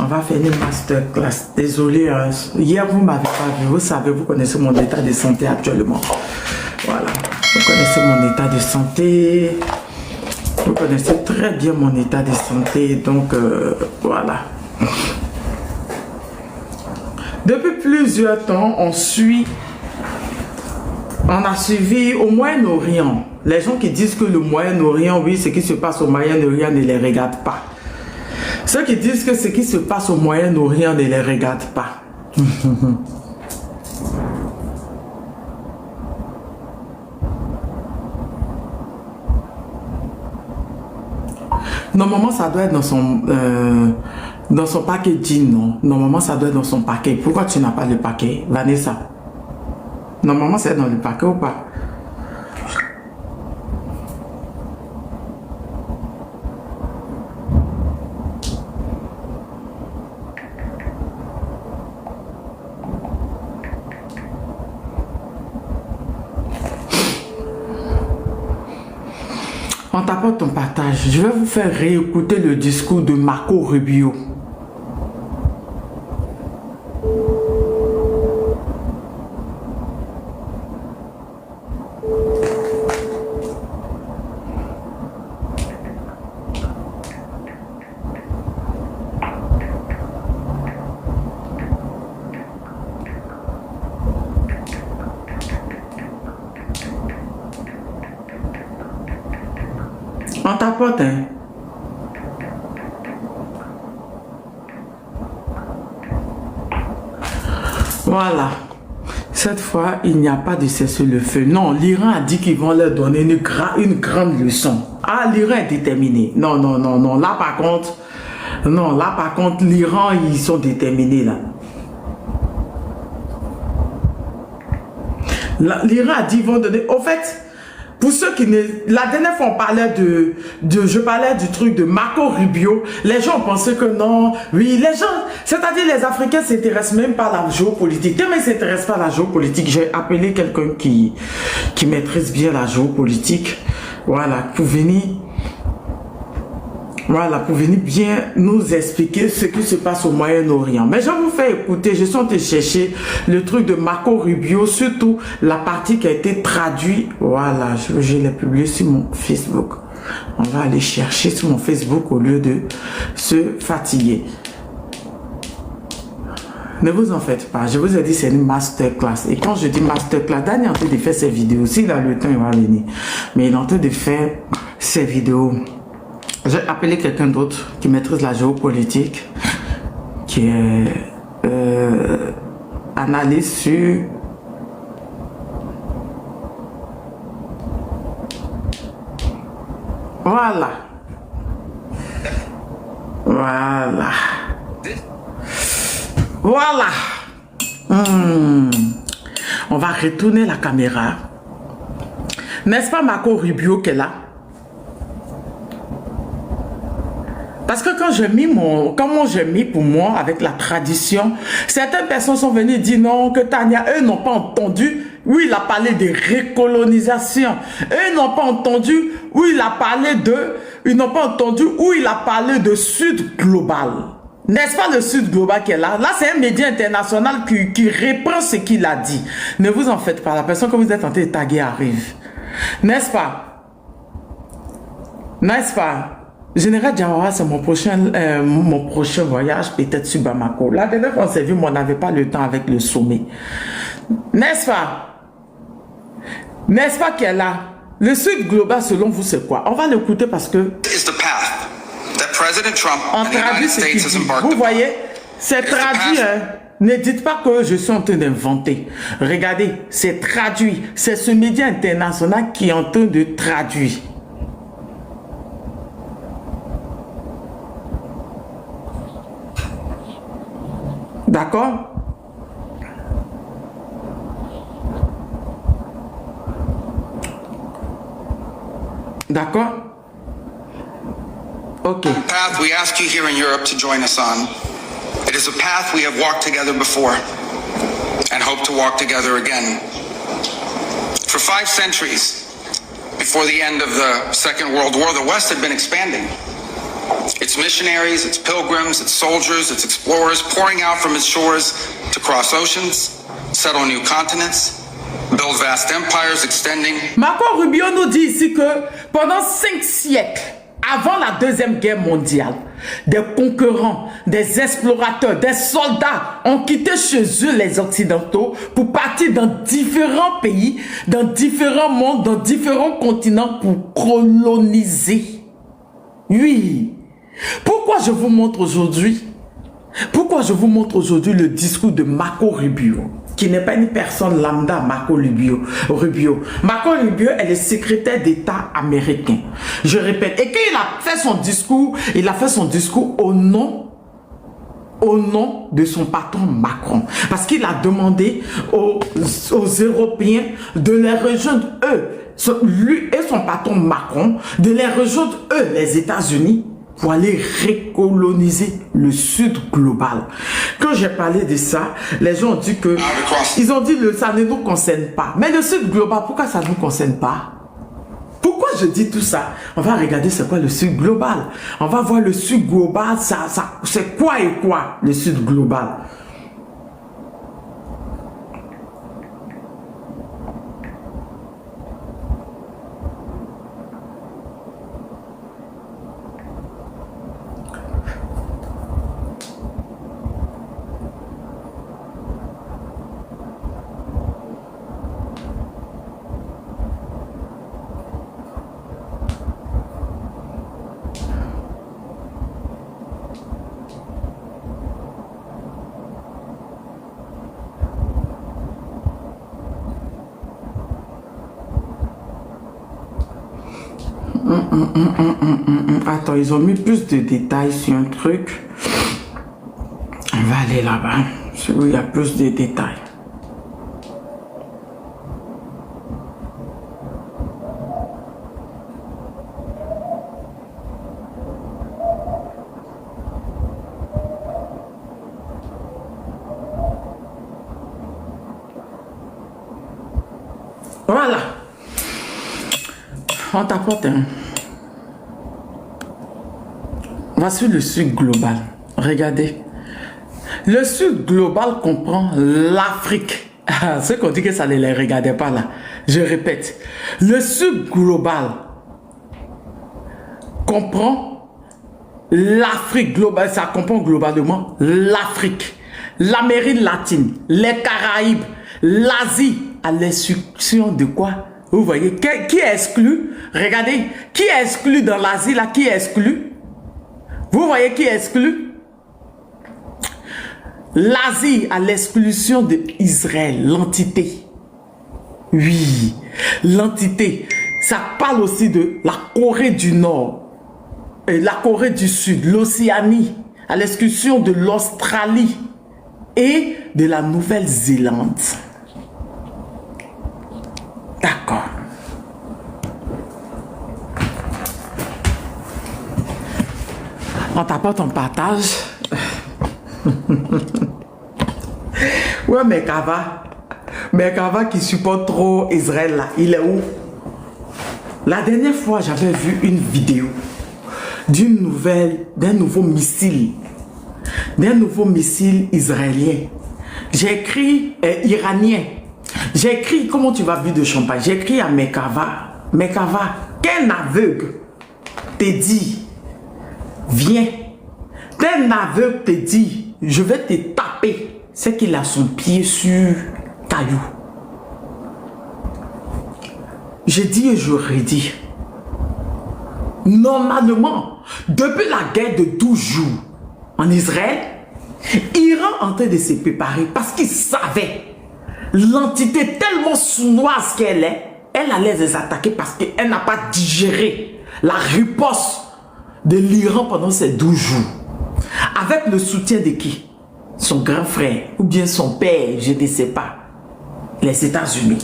On va faire une masterclass. Désolé, hier vous m'avez pas vu. Vous savez, vous connaissez mon état de santé actuellement. Voilà. Vous connaissez mon état de santé. Vous connaissez très bien mon état de santé. Donc, voilà. Depuis plusieurs temps, on a suivi au Moyen-Orient. Les gens qui disent que le Moyen-Orient, oui, ce qui se passe au Moyen-Orient ne les regarde pas. Ceux qui disent que ce qui se passe au Moyen-Orient ne les regarde pas. Normalement, ça doit être dans son packaging, non? Normalement, ça doit être dans son paquet. Pourquoi tu n'as pas le paquet, Vanessa? Normalement, c'est dans le paquet ou pas? On t'apporte ton partage. Je vais vous faire réécouter le discours de Marco Rubio. On t'apporte, hein. Voilà. Cette fois, il n'y a pas de cessez-le-feu. Non, l'Iran a dit qu'ils vont leur donner une grande leçon. Ah, l'Iran est déterminé. Non, non, non, non. Là, par contre, non, là, par contre, l'Iran, ils sont déterminés, là. L'Iran a dit qu'ils vont donner... Au fait... Pour ceux qui ne... La dernière fois, on parlait je parlais du truc de Marco Rubio. Les gens pensaient que non. Oui, les gens... C'est-à-dire, les Africains ne s'intéressent même pas à la géopolitique. Tellement ils ne s'intéressent pas à la géopolitique. J'ai appelé quelqu'un qui maîtrise bien la géopolitique. Voilà, pour venir... Voilà, pour venir bien nous expliquer ce qui se passe au Moyen-Orient. Mais je vais vous faire écouter, je suis en train de chercher le truc de Marco Rubio, surtout la partie qui a été traduite. Voilà, je l'ai publié sur mon Facebook. On va aller chercher sur mon Facebook au lieu de se fatiguer. Ne vous en faites pas, je vous ai dit c'est une masterclass. Et quand je dis masterclass, Daniel est en train de faire ses vidéos. S'il a le temps, il va venir. Mais il est en train de faire ses vidéos. J'ai appelé quelqu'un d'autre qui maîtrise la géopolitique, qui est analyste sur voilà. Voilà. Voilà. On va retourner la caméra. N'est-ce pas Marco Rubio qui est là? Parce que quand j'ai mis pour moi avec la tradition, certaines personnes sont venues dire non, que Tania, eux n'ont pas entendu où il a parlé de récolonisation. Eux n'ont pas entendu où il a parlé de Sud global. N'est-ce pas le Sud global qui est là? Là, c'est un média international qui reprend ce qu'il a dit. Ne vous en faites pas, la personne que vous êtes en train de taguer arrive. N'est-ce pas? N'est-ce pas? Général Diawara, c'est mon prochain voyage, peut-être sur Bamako. La dernière fois, on s'est vu, mais on n'avait pas le temps avec le sommet. N'est-ce pas? N'est-ce pas qu'elle est là? Le Sud global, selon vous, c'est quoi? On va l'écouter parce que... On traduit ce qu'il dit. Vous voyez, c'est traduit. Hein? Ne dites pas que je suis en train d'inventer. Regardez, c'est traduit. C'est ce média international qui est en train de traduire. D'accord? D'accord? Ok. Path we ask you here in Europe to join us on. It is a path we have walked together before and hope to walk together again. For 5 centuries, before the end of the Second World War, the West had been expanding. Its missionaries, its pilgrims, its soldiers, its explorers pouring out from its shores to cross oceans, settle new continents, build vast empires extending. Marco Rubio nous dit ici que pendant 5 siècles, avant la Deuxième Guerre mondiale, des conquérants, des explorateurs, des soldats ont quitté chez eux les Occidentaux pour partir dans différents pays, dans différents mondes, dans différents continents pour coloniser. Oui. Pourquoi je vous montre aujourd'hui? Pourquoi je vous montre aujourd'hui le discours de Marco Rubio, qui n'est pas une personne lambda, Marco Rubio. Marco Rubio est le secrétaire d'État américain. Je répète. Et qu'il a fait son discours, il a fait son discours au nom de son patron Macron. Parce qu'il a demandé aux Européens de les rejoindre eux, lui et son patron Macron, de les rejoindre eux, les États-Unis, pour aller recoloniser le Sud global. Quand j'ai parlé de ça, les gens ont dit que ils ont dit que ça ne nous concerne pas. Mais le Sud global, pourquoi ça ne nous concerne pas? Pourquoi je dis tout ça? On va regarder c'est quoi le Sud global. On va voir le Sud global, c'est quoi et quoi le Sud global. Attends, ils ont mis plus de détails sur un truc. On va aller là-bas, où il y a plus de détails. Voilà. On t'apporte un. Voici le Sud global. Regardez. Le Sud global comprend l'Afrique. Ceux qui ont dit que ça ne les regardait pas là. Je répète. Le Sud global comprend l'Afrique globale. Ça comprend globalement l'Afrique, l'Amérique latine, les Caraïbes, l'Asie, à l'exception de quoi? Vous voyez, qui est exclu? Regardez, qui est exclu dans l'Asie là? Qui est exclu? Vous voyez qui est exclu? L'Asie à l'exclusion d'Israël, l'entité. Oui, l'entité. Ça parle aussi de la Corée du Nord, et la Corée du Sud, l'Océanie, à l'exclusion de l'Australie et de la Nouvelle-Zélande. D'accord. On t'apporte ton partage. Ouais, mais Kava qui supporte trop Israël là, il est où? La dernière fois, j'avais vu une vidéo d'un nouveau missile israélien. J'ai écrit iranien. J'ai écrit comment tu vas vivre de champagne. J'ai écrit à Mekava, quel aveugle te dit viens. Tel aveugle te dit je vais te taper. C'est qu'il a son pied sur caillou. J'ai dit et je redis. Normalement, depuis la guerre de 12 jours en Israël, Iran est en train de se préparer parce qu'il savait l'entité tellement sournoise qu'elle est, elle allait les attaquer parce qu'elle n'a pas digéré la riposte de l'Iran pendant ces 12 jours. Avec le soutien de qui? Son grand frère ou bien son père, je ne sais pas. Les États-Unis.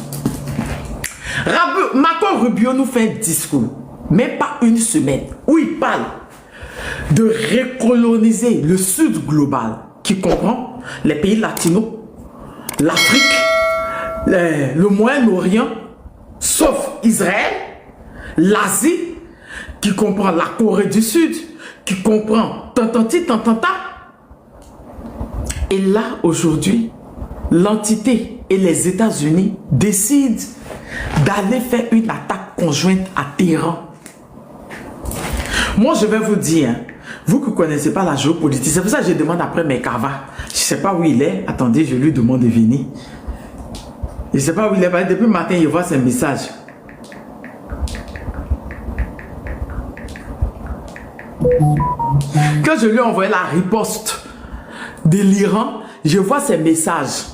Marco Rubio nous fait un discours, même pas une semaine, où il parle de recoloniser le Sud global, qui comprend les pays latinos, l'Afrique, le Moyen-Orient, sauf Israël, l'Asie, qui comprend la Corée du Sud, qui comprend. Tantantita, tantanta. Et là, aujourd'hui, l'entité et les États-Unis décident d'aller faire une attaque conjointe à Téhéran. Moi, je vais vous dire, vous qui ne connaissez pas la géopolitique, c'est pour ça que je demande après Mekava. Je ne sais pas où il est. Attendez, je lui demande de venir. Je ne sais pas où il est. Depuis le matin, il voit ses messages. Quand je lui ai envoyé la riposte de l'Iran, je vois ses messages.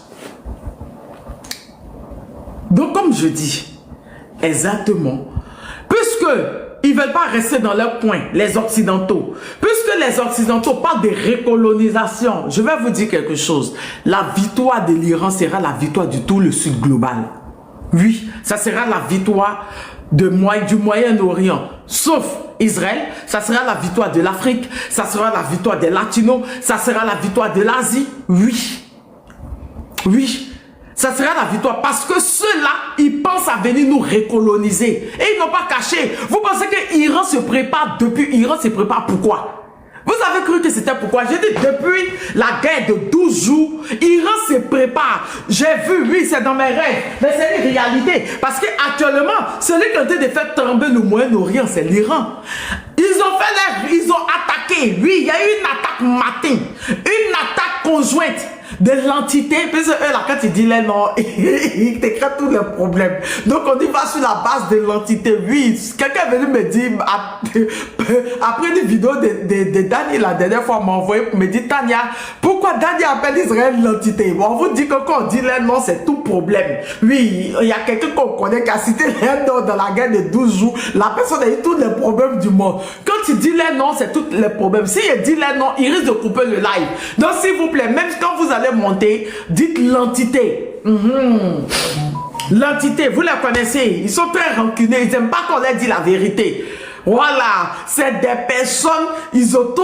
Donc, comme je dis, exactement, puisque ils ne veulent pas rester dans leur coin, les Occidentaux, puisque les Occidentaux parlent de récolonisation, je vais vous dire quelque chose. La victoire de l'Iran sera la victoire de tout le Sud global. Oui, ça sera la victoire du Moyen-Orient, sauf Israël, ça sera la victoire de l'Afrique, ça sera la victoire des Latinos, ça sera la victoire de l'Asie. Oui, oui. Ça sera la victoire parce que ceux-là, ils pensent à venir nous recoloniser. Et ils n'ont pas caché. Vous pensez que l'Iran se prépare depuis... L'Iran se prépare pourquoi? Vous avez cru que c'était pourquoi? J'ai dit depuis la guerre de 12 jours, l'Iran se prépare. J'ai vu, oui, c'est dans mes rêves. Mais c'est une réalité. Parce qu'actuellement, celui qui a été de faire tomber le Moyen-Orient, c'est l'Iran. Ils ont attaqué. Oui, il y a eu une attaque matin. Une attaque conjointe de l'entité, puis eux là quand ils disent les noms, ils t'écrivent tous les problèmes. Donc on y va sur la base de l'entité. Oui, quelqu'un est venu me dire, après une vidéo de Dani la dernière fois m'a envoyé pour me dire, Tania, pourquoi Dani appelle Israël l'entité? Bon, on vous dit que quand on dit les noms, c'est tout problème. Oui, il y a quelqu'un qu'on connaît qui a cité les noms dans la guerre de 12 jours. La personne a eu tous les problèmes du monde. Quand il dit les noms, c'est tous les problèmes. Si il dit les noms, il risque de couper le live. Donc s'il vous plaît, même quand vous allez monter, dites l'entité. L'entité, vous la connaissez. Ils sont très rancuneux. Ils n'aiment pas qu'on leur dise la vérité. Voilà, c'est des personnes, ils sont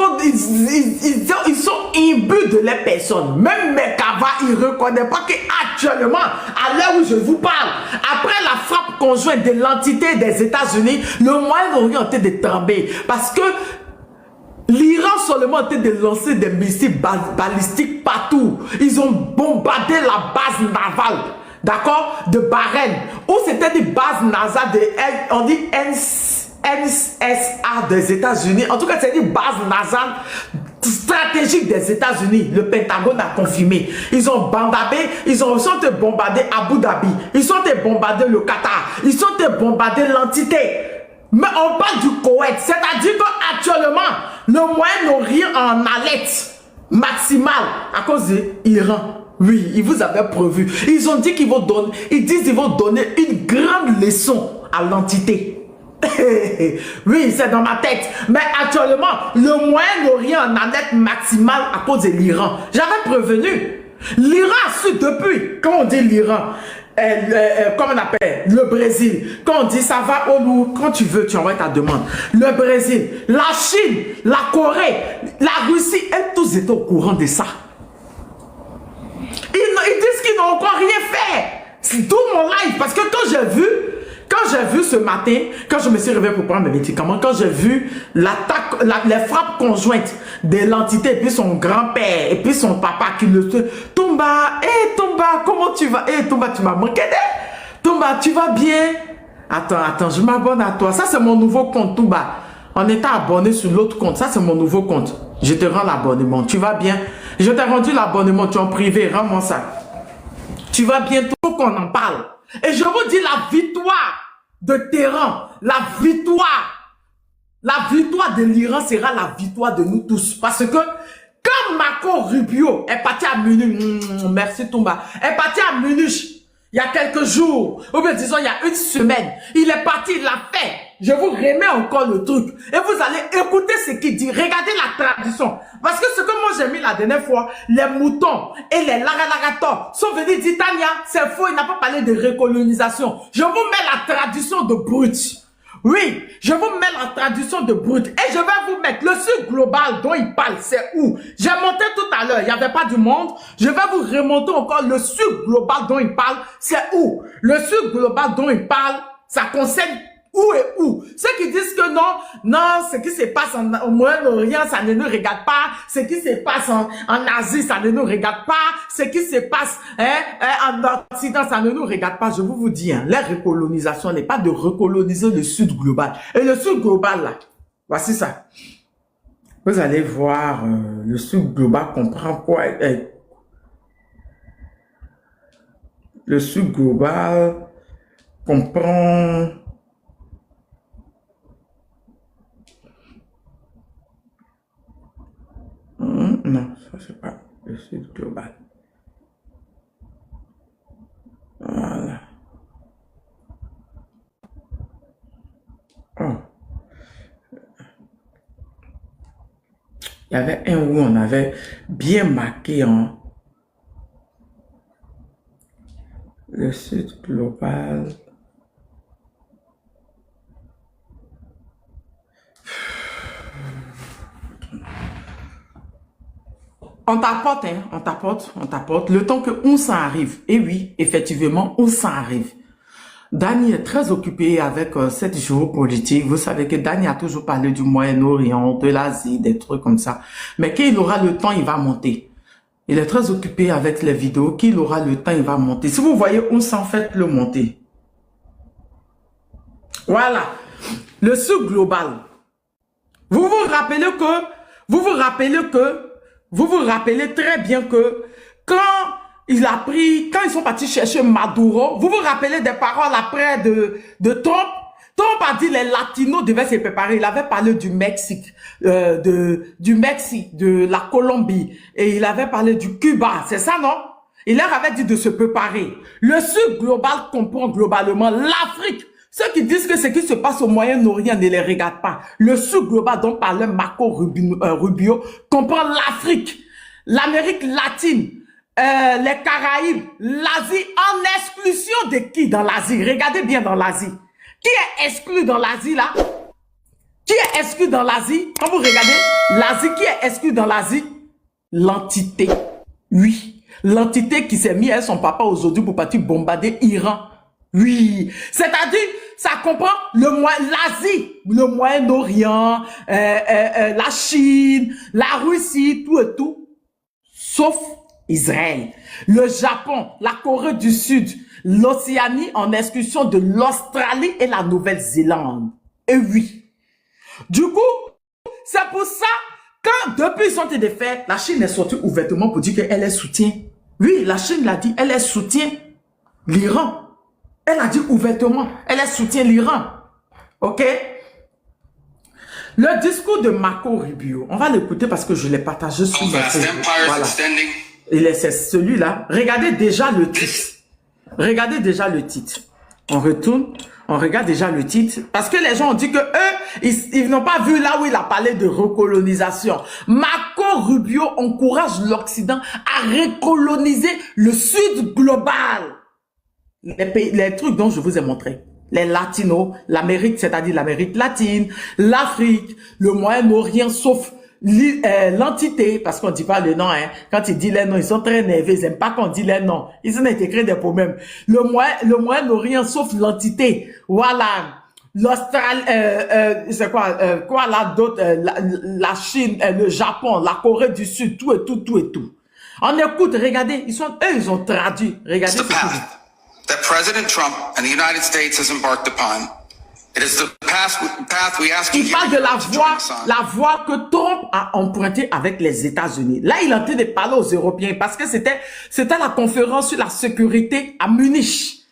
imbus de les personnes. Même Mekava, il ne reconnaît pas qu'actuellement, à l'heure où je vous parle, après la frappe conjointe de l'entité des États-Unis, le Moyen-Orient était de trembler. Parce que l'Iran seulement était de lancer des missiles balistiques partout. Ils ont bombardé la base navale, d'accord, de Bahreïn, où c'était des bases navales de, on dit NSA des États-Unis. En tout cas, c'est une base navale stratégique des États-Unis. Le Pentagone a confirmé. Ils ont bombardé, sont bombardé Abu Dhabi. Ils sont bombardé le Qatar. Ils sont bombardé l'entité. Mais on parle du Koweït, c'est-à-dire qu'actuellement, le Moyen-Orient en alerte maximale à cause de l'Iran. Oui, ils vous avaient prévu. Ils ont dit qu'ils vont donner, ils vont donner une grande leçon à l'entité. Oui, c'est dans ma tête. Mais actuellement, le Moyen-Orient en alerte maximale à cause de l'Iran. J'avais prévenu. L'Iran a su depuis, quand on dit l'Iran, comment on appelle, le Brésil, quand on dit ça va au lourd, quand tu veux, tu envoies ta demande. Le Brésil, la Chine, la Corée, la Russie, elles tous étaient au courant de ça. Ils disent qu'ils n'ont encore rien fait. C'est tout mon live. Parce que quand j'ai vu ce matin, quand je me suis réveillé pour prendre mes médicaments, quand j'ai vu l'attaque, les frappes conjointes de l'entité, et puis son grand-père, et puis son papa qui le... Toumba, Toumba, comment tu vas? Toumba, tu m'as manqué. Toumba, tu vas bien? Attends, je m'abonne à toi. Ça, c'est mon nouveau compte, Toumba. On était abonné sur l'autre compte. Ça, c'est mon nouveau compte. Je te rends l'abonnement. Tu vas bien? Je t'ai rendu l'abonnement. Tu es en privé. Rends-moi ça. Tu vas bien? Tout qu'on en parle. Et je vous dis la victoire de Téhéran, la victoire de l'Iran sera la victoire de nous tous. Parce que quand Marco Rubio est parti à Munich, merci Toumba, est parti à Munich il y a quelques jours, ou bien disons il y a une semaine, il est parti, il l'a fait. Je vous remets encore le truc. Et vous allez écouter ce qu'il dit. Regardez la tradition. Parce que ce que moi j'ai mis la dernière fois, les moutons et les lagalagators sont venus dire, Tania, c'est faux, il n'a pas parlé de récolonisation. Je vous mets la tradition de Brut. Oui, je vous mets la tradition de Brut. Et je vais vous mettre le sud global dont il parle, c'est où? J'ai monté tout à l'heure, il n'y avait pas du monde. Je vais vous remonter encore le sud global dont il parle, c'est où? Le sud global dont il parle, ça concerne Où et où? Ceux qui disent que non, ce qui se passe au Moyen-Orient, ça ne nous regarde pas. Ce qui se passe en Asie, ça ne nous regarde pas. Ce qui se passe en Occident, ça ne nous regarde pas. Je vous dis, la recolonisation n'est pas de recoloniser le Sud global. Et le Sud global, là, voici ça. Vous allez voir, le Sud global comprend quoi? Le Sud global comprend... Non, ça c'est pas le Sud global. Voilà. Oh. Il y avait un où on avait bien marqué le Sud global. On t'apporte, on t'apporte le temps que on s'en arrive. Et oui, effectivement, on s'en arrive. Dany est très occupé avec cette géopolitique. Vous savez que Dany a toujours parlé du Moyen-Orient, de l'Asie, des trucs comme ça. Mais quand il aura le temps, il va monter. Il est très occupé avec les vidéos. Quand il aura le temps, il va monter. Si vous voyez, on s'en fait le monter. Voilà. Le Sud global. Vous vous rappelez très bien que quand ils sont partis chercher Maduro, vous vous rappelez des paroles après de Trump? Trump a dit les Latinos devaient se préparer. Il avait parlé du Mexique, de la Colombie, et il avait parlé du Cuba. C'est ça, non? Il leur avait dit de se préparer. Le Sud global comprend globalement l'Afrique. Ceux qui disent que ce qui se passe au Moyen-Orient ne les regarde pas. Le Sud global dont parlait Marco Rubio comprend l'Afrique, l'Amérique latine, les Caraïbes, l'Asie, en exclusion de qui dans l'Asie? Regardez bien dans l'Asie. Qui est exclu dans l'Asie là? Qui est exclu dans l'Asie? Quand vous regardez l'Asie, qui est exclu dans l'Asie? L'entité. Oui, l'entité qui s'est mise avec son papa aujourd'hui pour partir bombarder Iran. Oui, c'est-à-dire, ça comprend l'Asie, le Moyen-Orient, la Chine, la Russie, tout et tout, sauf Israël, le Japon, la Corée du Sud, l'Océanie en exclusion de l'Australie et la Nouvelle-Zélande. Et oui. Du coup, c'est pour ça, quand depuis ils sont des faits, la Chine est sortie ouvertement pour dire qu'elle est soutien. Oui, la Chine l'a dit, elle est soutien l'Iran. Elle a dit ouvertement, elle est soutien l'Iran. Ok? Le discours de Marco Rubio, on va l'écouter parce que je l'ai partagé sur mon Facebook. Voilà. C'est celui-là. Regardez déjà le titre. Regardez déjà le titre. On retourne, on regarde déjà le titre. Parce que les gens ont dit que eux, ils n'ont pas vu là où il a parlé de recolonisation. Marco Rubio encourage l'Occident à recoloniser le Sud global. Les trucs dont je vous ai montré. Les Latinos, l'Amérique, c'est-à-dire l'Amérique latine, l'Afrique, le Moyen-Orient, sauf l'entité, parce qu'on dit pas le nom, hein. Quand ils disent les noms, ils sont très nerveux, ils n'aiment pas qu'on dit les noms. Ils ont été créés des problèmes. Le Moyen-Orient, sauf l'entité. Voilà. L'Australie, c'est quoi là d'autre, la Chine, le Japon, la Corée du Sud, tout et tout. On écoute, regardez, ils ont traduit. Regardez ce qu'ils disent. That President Trump and the United States has embarked upon. It is the path we ask you Il parle de la voie que Trump a empruntée avec les États-Unis. Là, il est en train de parler aux Européens parce que c'était la conférence sur la sécurité à Munich.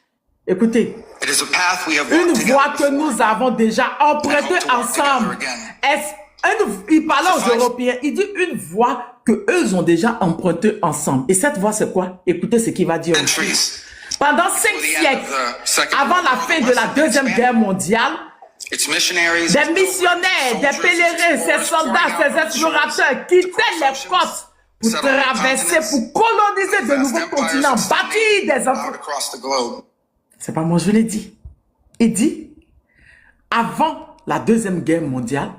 Écoutez, une voie que nous avons déjà empruntée ensemble. Il parlait aux Européens, il dit une voie que eux ont déjà empruntée ensemble. Et cette voie, c'est quoi? Écoutez ce qu'il va dire. Pendant 5 siècles, avant la fin de la Deuxième Guerre mondiale, des missionnaires, des pèlerins, ces soldats, ces explorateurs quittaient les côtes pour traverser, pour coloniser de nouveaux continents, bâtir des empires. C'est pas moi, je l'ai dit. Il dit, avant la Deuxième Guerre mondiale,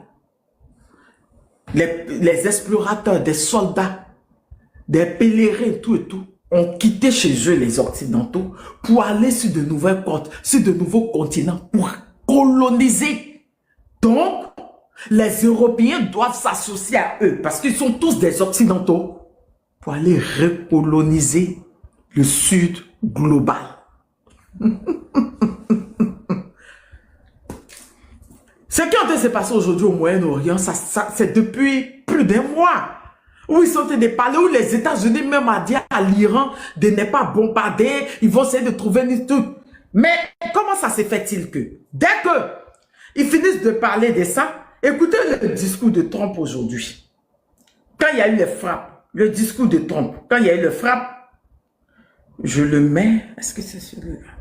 les explorateurs, des soldats, des pèlerins, tout et tout, ont quitté chez eux les Occidentaux pour aller sur de nouvelles côtes, sur de nouveaux continents, pour coloniser. Donc, les Européens doivent s'associer à eux parce qu'ils sont tous des Occidentaux pour aller recoloniser le Sud global. Ce qui est en train de se passer aujourd'hui au Moyen-Orient, c'est depuis plus d'un mois. Où ils sont en train de parler, où les États-Unis même ont dit à l'Iran de ne pas bombarder, ils vont essayer de trouver une truc. Mais comment ça se fait-il que, dès qu'ils finissent de parler de ça, écoutez le discours de Trump aujourd'hui. Quand il y a eu les frappes, le discours de Trump, quand il y a eu les frappes, je le mets, est-ce que c'est celui-là?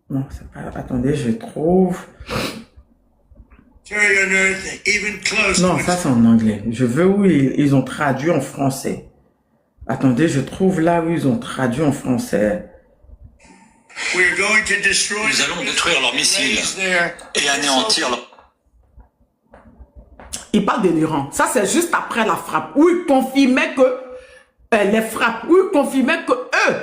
Non, c'est pas... Attendez, je trouve... Non, ça c'est en anglais. Je veux où ils ont traduit en français. Attendez, je trouve là où ils ont traduit en français. Nous allons détruire leurs missiles et anéantir leur... Il parle de l'Iran. Ça, c'est juste après la frappe. Où il confirmait que les frappes, où il confirmait que eux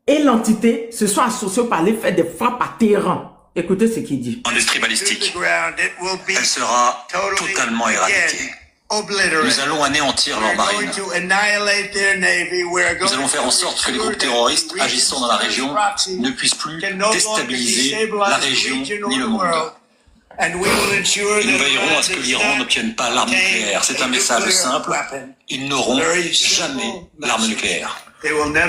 et l'entité se sont associés par les faits des frappes à Téhéran. Écoutez ce qu'il dit. Industrie balistique. Elle sera totalement éradiquée. Nous allons anéantir leur marine. Nous allons faire en sorte que les groupes terroristes agissant dans la région ne puissent plus déstabiliser la région ni le monde. Et nous veillerons à ce que l'Iran n'obtienne pas l'arme nucléaire. C'est un message simple. Ils n'auront jamais l'arme nucléaire.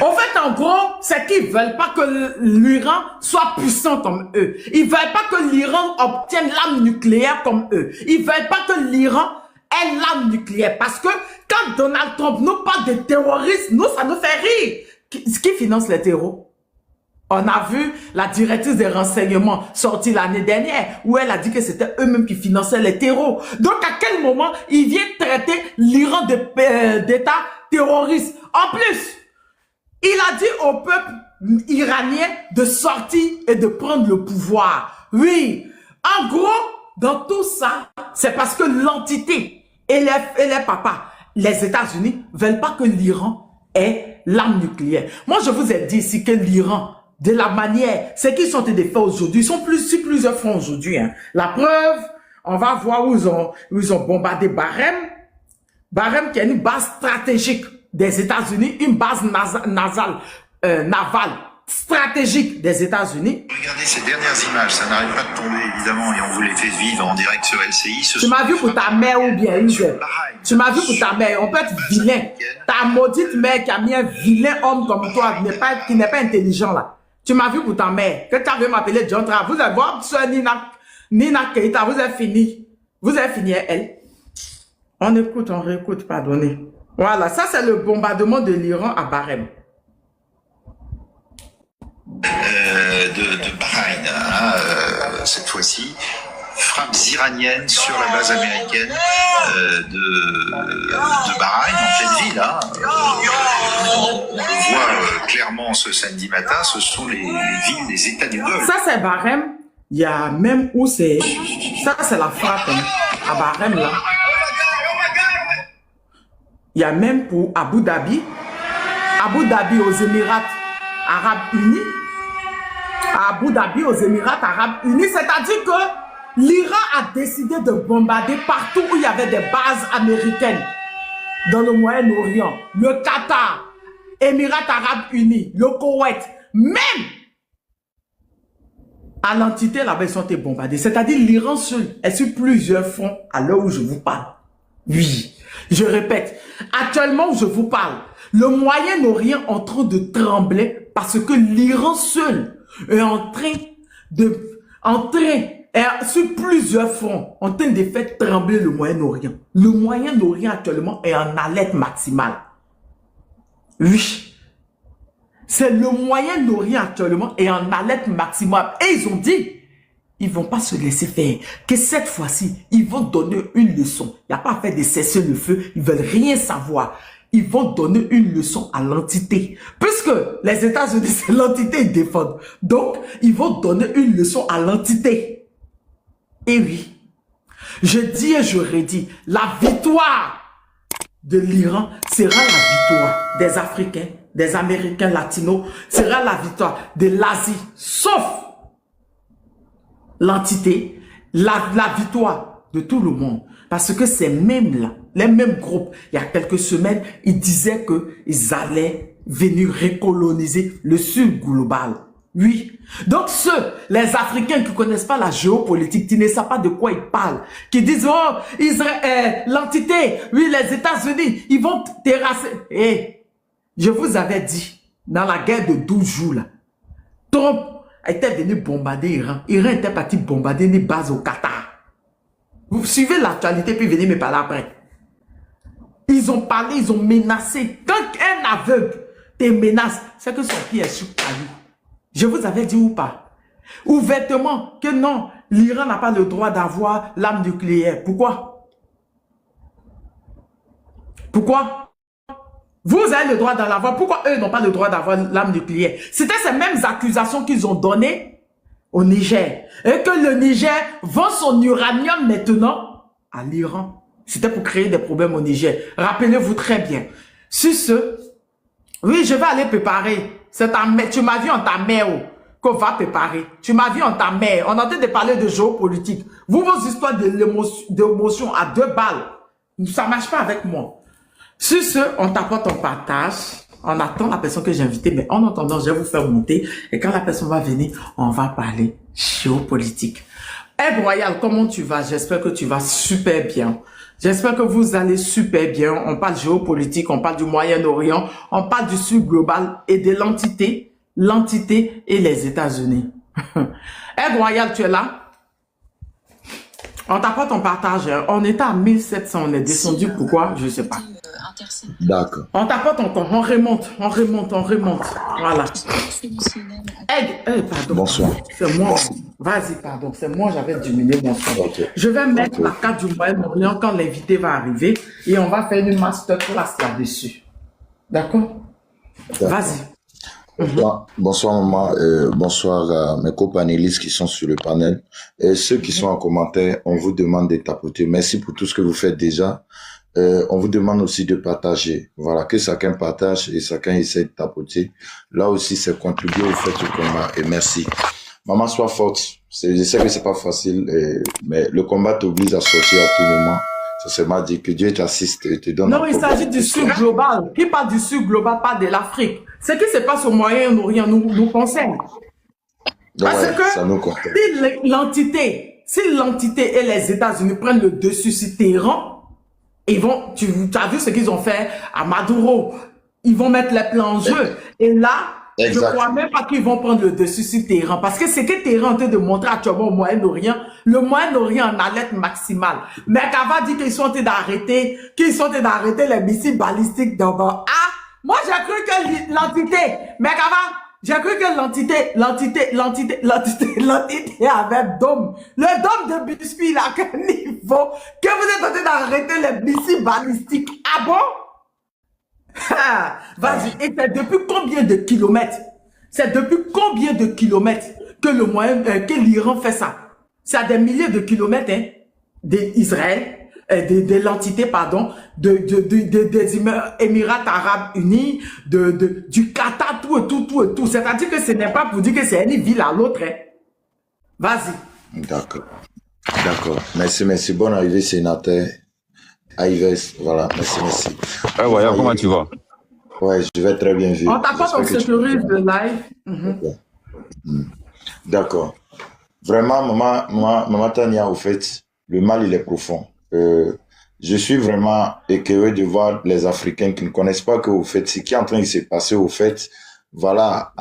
En fait, en gros, c'est qu'ils ne veulent pas que l'Iran soit puissant comme eux. Ils ne veulent pas que l'Iran obtienne l'arme nucléaire comme eux. Ils ne veulent pas que l'Iran ait l'arme nucléaire. Parce que quand Donald Trump nous parle de terroristes, nous, ça nous fait rire. Qui finance les terroristes? On a vu la directrice des renseignements sortie l'année dernière où elle a dit que c'était eux-mêmes qui finançaient les terroristes. Donc, à quel moment ils viennent traiter l'Iran d'État terroriste? En plus, il a dit au peuple iranien de sortir et de prendre le pouvoir. Oui, en gros, dans tout ça, c'est parce que l'entité et les papas, les États-Unis, veulent pas que l'Iran ait l'arme nucléaire. Moi, je vous ai dit ici que l'Iran, de la manière, ce qu'ils sont en train de faire aujourd'hui, ils sont sur plusieurs fronts aujourd'hui. Hein. La preuve, on va voir où ils ont bombardé Barem. Barem qui est une base stratégique des États-Unis, une base navale stratégique des États-Unis. Regardez ces dernières images, ça n'arrête pas de tomber évidemment et on vous les fait vivre en direct sur LCI. Tu m'as vu pour ta mère ou bien Israël. Tu m'as vu pour ta mère, on peut être vilain. Ta maudite mère qui a mis un vilain homme comme toi, qui n'est pas intelligent là. Tu m'as vu pour ta mère. Que tu avais m'appeler John Tra, vous allez voir soeur Nina Keita, vous avez fini. Vous avez fini elle. On écoute, on réécoute, pardonnez. Voilà, ça c'est le bombardement de l'Iran à Barem. De Bahreïn, hein, cette fois-ci, frappes iraniennes sur la base américaine de Bahreïn, en pleine ville. Hein. On le voit clairement ce samedi matin, ce sont les villes des États du Golfe. Ça c'est Barem, il y a même où c'est... Ça c'est la frappe hein, à Barem là. Il y a même pour Abu Dhabi aux Émirats Arabes Unis, Abu Dhabi aux Émirats Arabes Unis, c'est-à-dire que l'Iran a décidé de bombarder partout où il y avait des bases américaines dans le Moyen-Orient, le Qatar, Émirats Arabes Unis, le Koweït, même à l'entité là-bas, ils ont été bombardés. C'est-à-dire l'Iran seul est sur plusieurs fronts à l'heure où je vous parle. Oui, je répète, actuellement où je vous parle, le Moyen-Orient est en train de trembler parce que l'Iran seul est sur plusieurs fronts, en train de faire trembler le Moyen-Orient. Le Moyen-Orient actuellement est en alerte maximale. Oui. C'est le Moyen-Orient actuellement est en alerte maximale. Et ils ont dit, ils vont pas se laisser faire. Que cette fois-ci, ils vont donner une leçon. Il n'y a pas à faire de cesser le feu. Ils veulent rien savoir. Ils vont donner une leçon à l'entité. Puisque les États-Unis, c'est l'entité qu'ils défendent. Donc, ils vont donner une leçon à l'entité. Et oui, je dis et je redis, la victoire de l'Iran sera la victoire des Africains, des Américains latinos, sera la victoire de l'Asie, sauf l'entité, la victoire de tout le monde. Parce que ces mêmes-là, les mêmes groupes, il y a quelques semaines, ils disaient qu'ils allaient venir recoloniser le sud global. Oui. Donc les Africains qui ne connaissent pas la géopolitique, qui ne savent pas de quoi ils parlent, qui disent, oh, Israël, l'entité, oui, les États-Unis, ils vont terrasser. Eh, je vous avais dit, dans la guerre de 12 jours, là, Trump était venu bombarder Iran. Iran était parti bombarder une base au Qatar. Vous suivez l'actualité, puis venez me parler après. Ils ont parlé, ils ont menacé. Quand un aveugle te menace, c'est que son pied est sur caillou. Je vous avais dit ou pas? Ouvertement que non, l'Iran n'a pas le droit d'avoir l'arme nucléaire. Pourquoi? Pourquoi? Vous avez le droit d'en avoir. Pourquoi eux n'ont pas le droit d'avoir l'arme nucléaire? C'était ces mêmes accusations qu'ils ont données au Niger. Et que le Niger vend son uranium maintenant à l'Iran. C'était pour créer des problèmes au Niger. Rappelez-vous très bien. Sur ce, oui, je vais aller préparer. Tu m'as vu en ta mère qu'on va préparer. Tu m'as vu en ta mère. On est en train de parler de géopolitique. Vous, vos histoires d'émotion à 2 balles, ça ne marche pas avec moi. Sur ce, on t'apporte ton partage. On attend la personne que j'ai invitée, mais en attendant, je vais vous faire monter. Et quand la personne va venir, on va parler géopolitique. Hey Royal, comment tu vas? J'espère que tu vas super bien. J'espère que vous allez super bien. On parle géopolitique, on parle du Moyen-Orient, on parle du Sud global et de l'entité et les États-Unis. Hey Royal, tu es là? On t'apporte ton partage. On était à 1700, on est descendu. Pourquoi? Je ne sais pas. D'accord. On t'apporte encore, on remonte. Voilà. Pardon. Bonsoir. C'est moi. Vas-y, pardon. C'est moi, j'avais diminué mon son. Okay. Je vais mettre la carte du Moyen-Orient quand l'invité va arriver et on va faire une masterclass là-dessus. D'accord? Vas-y. Bonsoir maman, bonsoir à mes copanélistes qui sont sur le panel et ceux qui sont en commentaire, on vous demande de tapoter. Merci pour tout ce que vous faites déjà. On vous demande aussi de partager. Voilà, que chacun partage et chacun essaie de tapoter. Là aussi, c'est contribuer au fait du combat. Et merci. Maman, sois forte. Je sais que c'est pas facile, mais le combat t'oblige à sortir à tout moment. C'est seulement dire que Dieu t'assiste et te donne. Non, il s'agit du Sud global. Qui parle du Sud global, pas de l'Afrique. Ce qui se passe au Moyen-Orient nous concerne. Parce ouais, que ça nous concerne. Si l'entité et les États-Unis prennent le dessus sur Téhéran, ils vont, tu as vu ce qu'ils ont fait à Maduro. Ils vont mettre les plans en jeu. Et là, je ne crois même pas qu'ils vont prendre le dessus sur Téhéran. Parce que ce que Téhéran est en train de montrer actuellement au Moyen-Orient, le Moyen-Orient en alerte maximale. Merkava dit qu'ils sont en train d'arrêter, les missiles balistiques d'abord. Ah, moi j'ai cru que l'entité, Merkava, j'ai cru que l'entité avait dôme. Le dôme de biscuit, là, à quel niveau que vous êtes en train d'arrêter les missiles balistiques. Ah bon? Vas-y, et c'est depuis combien de kilomètres? C'est depuis combien de kilomètres que que l'Iran fait ça? C'est à des milliers de kilomètres, hein, d'Israël, de l'entité, pardon, des Émirats Arabes Unis, du Qatar, tout. C'est-à-dire que ce n'est pas pour dire que c'est une ville à l'autre, hein. Vas-y. D'accord. Merci. Bonne arrivée, sénateur. Ives, voilà, merci. Ouais, voilà, comment tu vas? Ouais, je vais très bien. On t'apporte, on sécurise le live. D'accord. Vraiment, maman Tania, au fait, le mal, il est profond. Je suis vraiment écœuré de voir les Africains qui ne connaissent pas que, au fait, ce qui est en train de se passer, au fait, voilà,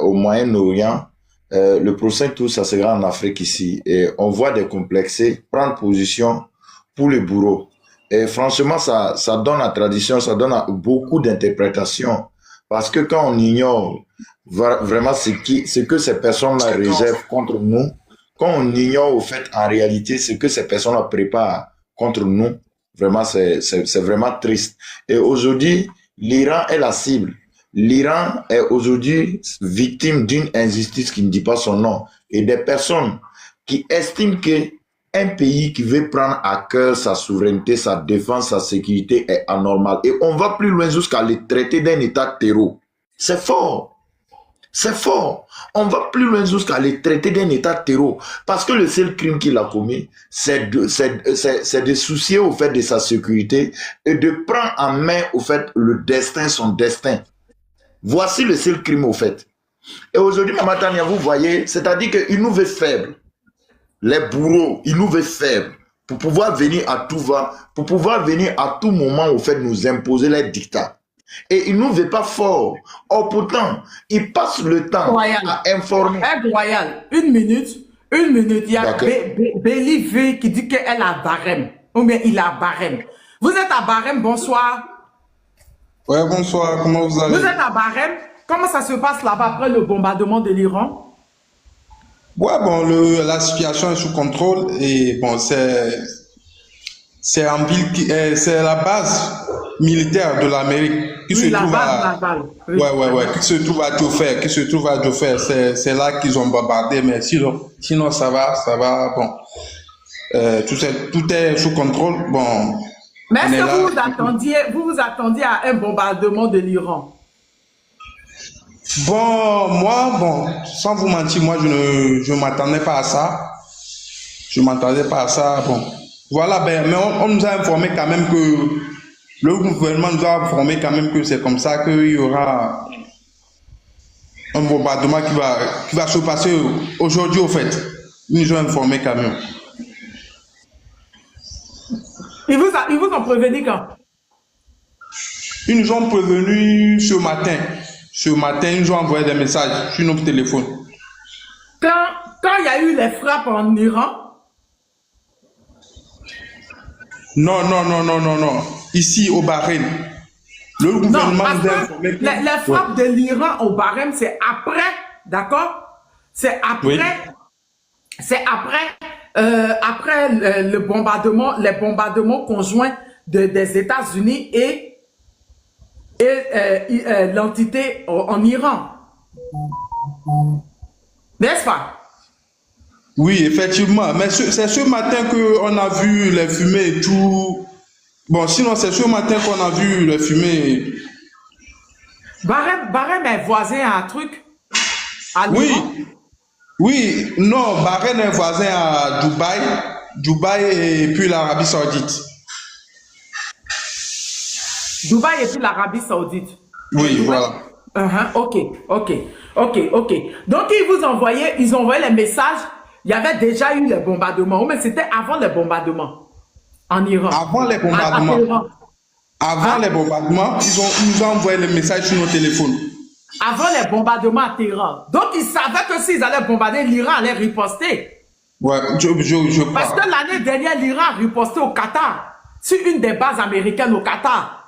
au Moyen-Orient, le prochain tour, ça sera en Afrique ici. Et on voit des complexés prendre position pour les bourreaux. Et franchement, ça donne la tradition, ça donne beaucoup d'interprétations. Parce que quand on ignore vraiment ce que ces personnes-là réservent contre nous, quand on ignore au fait en réalité ce que ces personnes-là préparent contre nous, vraiment c'est vraiment triste. Et aujourd'hui, l'Iran est la cible. L'Iran est aujourd'hui victime d'une injustice qui ne dit pas son nom. Et des personnes qui estiment que un pays qui veut prendre à cœur sa souveraineté, sa défense, sa sécurité est anormal. Et on va plus loin jusqu'à le traiter d'un état terreau. C'est fort. C'est fort. On va plus loin jusqu'à les traiter d'un état terreau. Parce que le seul crime qu'il a commis, c'est de soucier au fait de sa sécurité et de prendre en main au fait le destin, son destin. Voici le seul crime au fait. Et aujourd'hui, Maman Tania, vous voyez, c'est-à-dire qu'il nous veut faibles. Les bourreaux, ils nous veulent faibles. Pour pouvoir venir à tout va, pour pouvoir venir à tout moment au fait nous imposer les dictats. Et il ne nous veut pas fort. Or pourtant, il passe le temps à informer. Royal, une minute. Il y a Béli V qui dit qu'elle a barème. Ou bien il a barème. Vous êtes à barème, bonsoir. Ouais, bonsoir, comment vous allez? Vous êtes à barème. Comment ça se passe là-bas après le bombardement de l'Iran? Ouais, bon, la situation est sous contrôle et bon, c'est en ville, c'est la base militaire de l'Amérique qui se trouve à qui se trouve à Djofer, c'est là qu'ils ont bombardé, mais sinon ça va, bon, tout est sous contrôle, bon. Mais est-ce que vous vous attendiez à un bombardement de l'Iran? Bon, moi, sans vous mentir, moi, je m'attendais pas à ça. Bon, voilà, mais on nous a informé quand même que le gouvernement nous a informé quand même que c'est comme ça qu'il y aura un bombardement qui va se passer aujourd'hui, au fait. Ils nous ont informé quand même. Ils vous ont prévenu quand? Ils nous ont prévenu ce matin. Ce matin, ils nous ont envoyé des messages sur notre téléphone. Quand il y a eu les frappes en Iran? Non. Ici, au Bahreïn. Le gouvernement nous a informé que... Les frappes de l'Iran au Bahreïn, c'est après, d'accord? C'est après... Oui. C'est après le bombardement, les bombardements conjoints des États-Unis et l'entité en Iran. N'est-ce pas? Oui, effectivement. Mais c'est ce matin qu'on a vu les fumées et tout. Bon, sinon, c'est ce matin qu'on a vu les fumées. Bahreïn est voisin à un truc? À l'Iran? Oui, non, Bahreïn est voisin à Dubaï et puis l'Arabie Saoudite. Dubaï et puis l'Arabie Saoudite. Oui, voilà. Ok. Donc, ils ont envoyé les messages. Il y avait déjà eu les bombardements, mais c'était avant les bombardements en Iran. Avant les bombardements. Les bombardements, ils nous ont envoyé les messages sur nos téléphones. Avant les bombardements à Téhéran. Donc, ils savaient que s'ils allaient bombarder, l'Iran allait riposter. Ouais, je crois. Parce que l'année dernière, l'Iran a riposté au Qatar. Sur une des bases américaines au Qatar.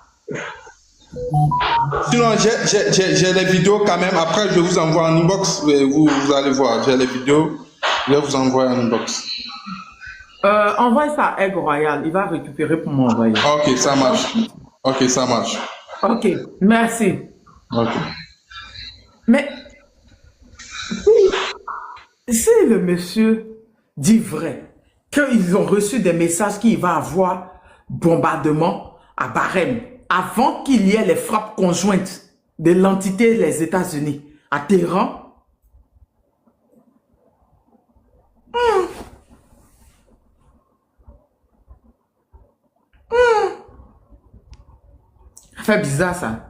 Sinon, j'ai les vidéos quand même. Après, je vous envoie en inbox. Vous allez voir. J'ai les vidéos. Je vais vous envoyer en inbox. Envoie ça à Aigle Royal. Il va récupérer pour m'envoyer. Ok, ça marche. Ok, merci. Ok. Mais si le monsieur dit vrai, qu'ils ont reçu des messages qu'il va avoir bombardement à Bahreïn, avant qu'il y ait les frappes conjointes de l'entité des États-Unis à Téhéran, ça fait bizarre ça.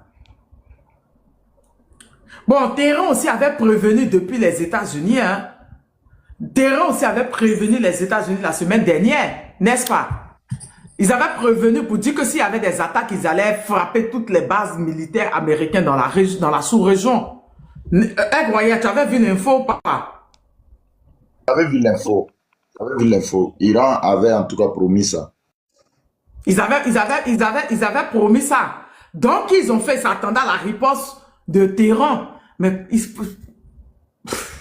Bon, Téhéran aussi avait prévenu depuis les États-Unis. Hein? Téhéran aussi avait prévenu les États-Unis la semaine dernière, n'est-ce pas? Ils avaient prévenu pour dire que s'il y avait des attaques, ils allaient frapper toutes les bases militaires américaines dans la sous-région. Incroyable, tu avais vu l'info ou pas? J'avais vu l'info. Iran avait en tout cas promis ça. Ils avaient promis ça. Donc, ils ont fait, s'attendre à la riposte de Téhéran. Mais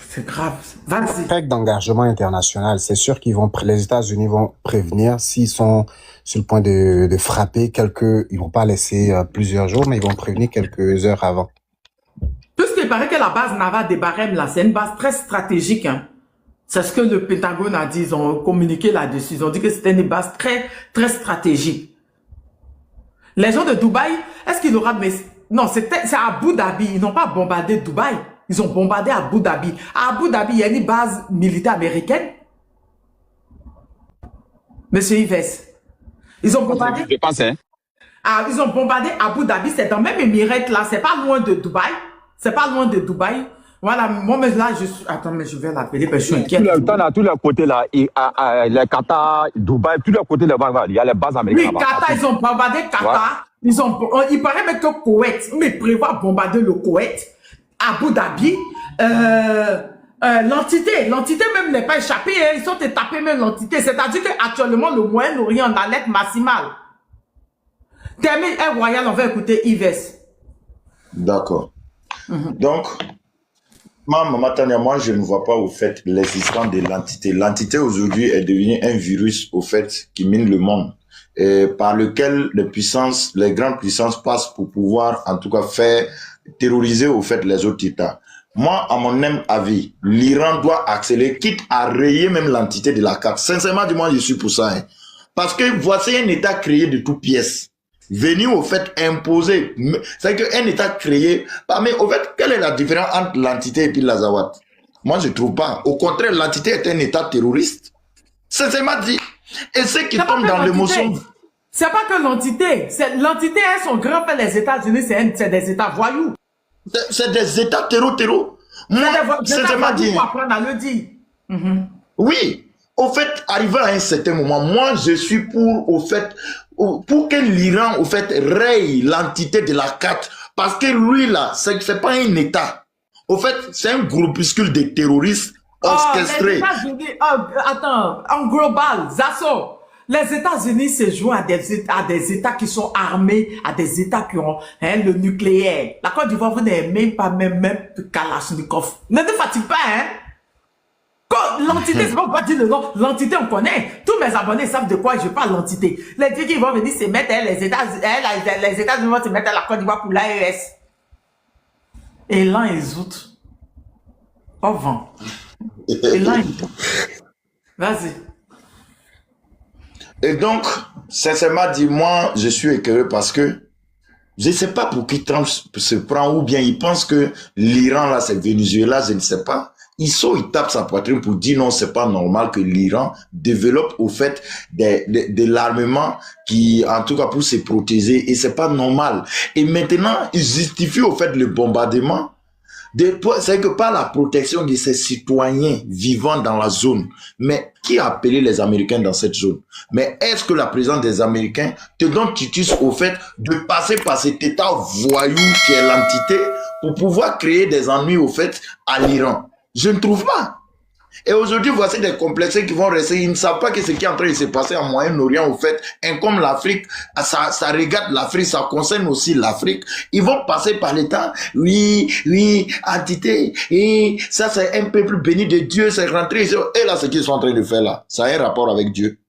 c'est grave. Vas-y. Avec d'engagement international, c'est sûr les États-Unis vont prévenir s'ils sont sur le point de frapper ils vont pas laisser plusieurs jours, mais ils vont prévenir quelques heures avant. Puisqu'il paraît que la base navale de Bahreïn, là, c'est une base très stratégique, hein. C'est ce que le Pentagone a dit, ils ont communiqué là-dessus. Ils ont dit que c'était une base très, très stratégique. Les gens de Dubaï, est-ce qu'il aura... Mais non, c'est à Abu Dhabi. Ils n'ont pas bombardé Dubaï. Ils ont bombardé Abu Dhabi. À Abu Dhabi, il y a une base militaire américaine. Monsieur Yves. Ils ont bombardé... Je pense, hein. Ah, ils ont bombardé Abu Dhabi. C'est dans le même émirate là. C'est pas loin de Dubaï. C'est pas loin de Dubaï. Voilà, moi, mais là, je suis... Attends, mais je vais l'appeler parce que je suis inquiète. Tous les côtés là, les Qatar, Dubaï, tous les côtés là-bas, il y a les bases américaines. Oui, Qatar, ils ont bombardé Qatar. Ouais. Il paraît même que Koweït, mais ils prévoient bombarder le Koweït, Abu Dhabi. L'entité même n'est pas échappée. Hein. Ils sont tapés même l'entité. C'est-à-dire qu'actuellement, le Moyen-Orient en alerte maximale. Termine Air Royal, on va écouter Yves. D'accord. Donc, Maman Tania, moi, je ne vois pas au fait l'existence de l'entité. L'entité aujourd'hui est devenue un virus au fait qui mine le monde, et par lequel les grandes puissances passent pour pouvoir, en tout cas, faire terroriser au fait les autres États. Moi, à mon même avis, l'Iran doit accélérer, quitte à rayer même l'entité de la carte. Sincèrement, du moins, je suis pour ça. Hein. Parce que voici un État créé de toutes pièces. Venir au fait imposer, c'est qu'un État créé, mais au fait, quelle est la différence entre l'entité et puis l'Azawad? Moi, je trouve pas. Au contraire, l'entité est un État terroriste. Sincèrement dit. Et ceux qui tombent dans l'émotion... C'est pas que l'entité. L'entité est son grand frère, les États-Unis, c'est des États voyous. C'est des États terreau. Moi, sincèrement dit. Pour apprendre à le dire. Oui. Au fait, arrivé à un certain moment, moi, je suis pour que l'Iran, au fait, raye l'entité de la carte. Parce que lui, là, c'est pas un État. Au fait, c'est un groupuscule de terroristes orchestrés. Les États-Unis, attends, en global, Zasso, les États-Unis se jouent à des États qui sont armés, à des États qui ont le nucléaire. La Côte d'Ivoire, vous n'avez même pas même Kalachnikov. Ne te fatigue pas, hein. L'entité, c'est pas dire le nom. L'entité, on connaît. Tous mes abonnés savent de quoi je parle, l'entité. Les gens qui vont venir se mettre, les États-Unis vont se mettre à la Côte d'Ivoire pour l'AES. Et là, ils outent. Au vent. Et là, ils outent. Vas-y. Et donc, sincèrement, dis-moi, je suis écœuré parce que je ne sais pas pour qui Trump se prend, ou bien il pense que l'Iran, là, c'est Venezuela, je ne sais pas. Il tape sa poitrine pour dire non, c'est pas normal que l'Iran développe au fait de l'armement qui, en tout cas, pour se protéger, et c'est pas normal. Et maintenant, il justifie au fait le bombardement. C'est que par la protection de ses citoyens vivant dans la zone. Mais qui a appelé les Américains dans cette zone? Mais est-ce que la présence des Américains te donne titus au fait de passer par cet état voyou qui est l'entité pour pouvoir créer des ennuis au fait à l'Iran? Je ne trouve pas. Et aujourd'hui, voici des complexés qui vont rester. Ils ne savent pas que ce qui est en train de se passer en Moyen-Orient, au fait, comme l'Afrique, ça regarde l'Afrique, ça concerne aussi l'Afrique. Ils vont passer par l'État. Oui, entité. Et ça, c'est un peuple béni de Dieu, c'est rentré. Et là, ce qu'ils sont en train de faire là, ça a un rapport avec Dieu.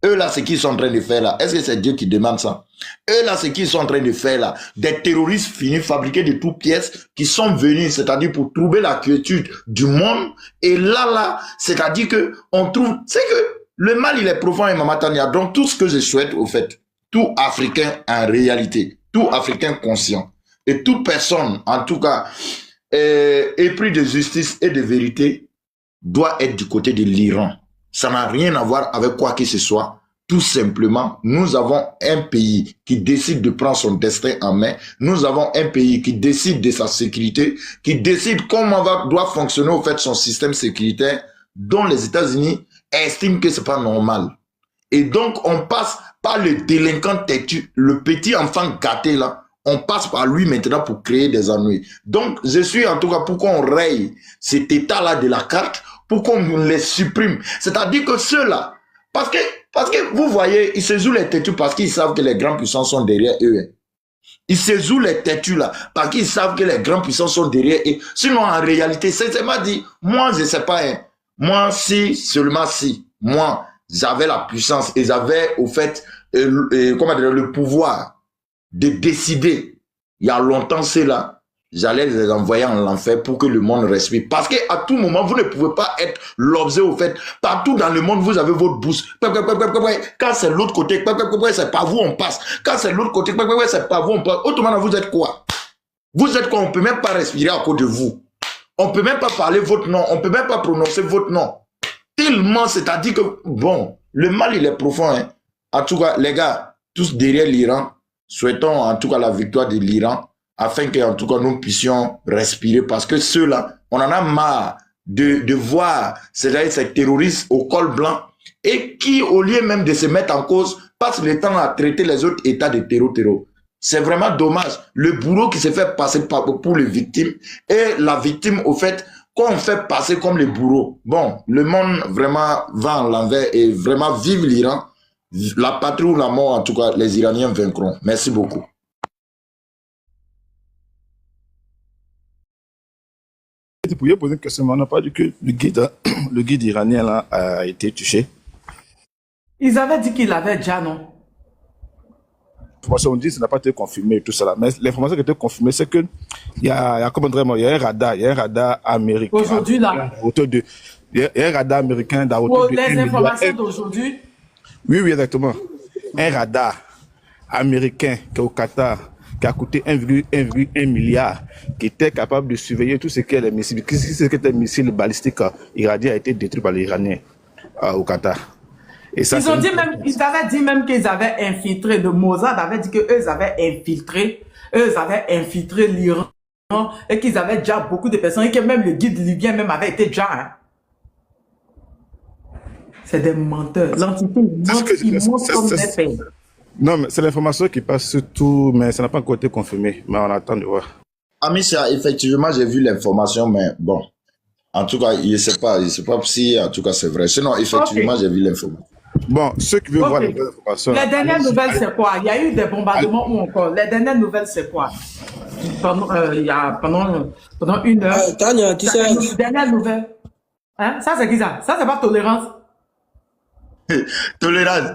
Eux là, ce qu'ils sont en train de faire là, est-ce que c'est Dieu qui demande ça? Eux là, ce qu'ils sont en train de faire là, des terroristes finis, fabriqués de toutes pièces, qui sont venus, c'est-à-dire pour troubler la quiétude du monde. Et là, c'est-à-dire que on trouve, c'est que le mal il est profond et Maman Tania. Donc tout ce que je souhaite au fait, tout Africain en réalité, tout Africain conscient, et toute personne, en tout cas, épris de justice et de vérité, doit être du côté de l'Iran. Ça n'a rien à voir avec quoi que ce soit. Tout simplement, nous avons un pays qui décide de prendre son destin en main. Nous avons un pays qui décide de sa sécurité, qui décide comment doit fonctionner au fait son système sécuritaire, dont les États-Unis estiment que c'est pas normal. Et donc, on passe par le délinquant têtu, le petit enfant gâté là. On passe par lui maintenant pour créer des ennuis. Donc, je suis en tout cas pour qu'on raye cet état-là de la carte, pour qu'on les supprime. C'est-à-dire que ceux-là, parce que vous voyez, ils se jouent les têtus parce qu'ils savent que les grandes puissances sont derrière eux. Ils se jouent les têtus là, parce qu'ils savent que les grandes puissances sont derrière eux. Sinon, en réalité, sincèrement dit, moi, je ne sais pas, hein. Moi, seulement si, moi, j'avais la puissance et j'avais, au fait, comment dire, le pouvoir de décider, il y a longtemps, c'est là, j'allais les envoyer en enfer pour que le monde respire. Parce qu'à tout moment, vous ne pouvez pas être l'objet au fait. Partout dans le monde, vous avez votre boost. Quand c'est l'autre côté, c'est pas vous, on passe. Quand c'est l'autre côté, c'est pas vous, on passe. Autrement, vous êtes quoi? Vous êtes quoi? On peut même pas respirer à cause de vous. On peut même pas parler votre nom. On peut même pas prononcer votre nom. Tellement, c'est-à-dire que, bon, le mal, il est profond. Hein. En tout cas, les gars, tous derrière l'Iran, souhaitons en tout cas la victoire de l'Iran, afin que, en tout cas, nous puissions respirer. Parce que ceux-là, on en a marre de voir ces terroristes au col blanc et qui, au lieu même de se mettre en cause, passent le temps à traiter les autres états de terror. C'est vraiment dommage. Le bourreau qui se fait passer pour les victimes et la victime, au fait, qu'on fait passer comme les bourreaux. Bon, le monde vraiment va en l'envers et vraiment vive l'Iran. La patrie ou la mort, en tout cas, les Iraniens vaincront. Merci beaucoup. Tu pouvais poser une question, mais on n'a pas dit que le guide iranien là, a été touché. Ils avaient dit qu'il avait déjà, non? L'information, on dit que ça n'a pas été confirmé et tout ça là. Mais l'information qui a été confirmée, c'est qu'il y a un radar américain. Aujourd'hui, là. Il y a un radar américain d'à hauteur de les informations d'aujourd'hui? Oui, exactement. Un radar américain qui est au Qatar, qui a coûté 1,1 milliard, qui était capable de surveiller tout ce qui est les missiles. Ce qui était missiles balistiques iraniens a été détruit par les Iraniens au Qatar. Et ça, ils avaient dit même qu'ils avaient infiltré, le Mossad avait dit qu'eux avaient infiltré l'Iran et qu'ils avaient déjà beaucoup de personnes et que même le guide libyen même avait été déjà. Hein. C'est des menteurs. L'entité ment comme des pays. Non, mais c'est l'information qui passe sur tout, mais ça n'a pas encore été confirmé. Mais on attend de voir. Amicia, effectivement, j'ai vu l'information, mais bon. En tout cas, je ne sais pas si, en tout cas, c'est vrai. Sinon, effectivement, j'ai vu l'information. Bon, ceux qui veulent voir les informations... Les dernières nouvelles, c'est quoi? Il y a eu des bombardements ou encore? Les dernières nouvelles, c'est quoi? Pendant une heure. Tania, tu sais... Les dernières nouvelles. Hein? Ça, c'est qui ça? Ça, c'est pas tolérance. Tolérance.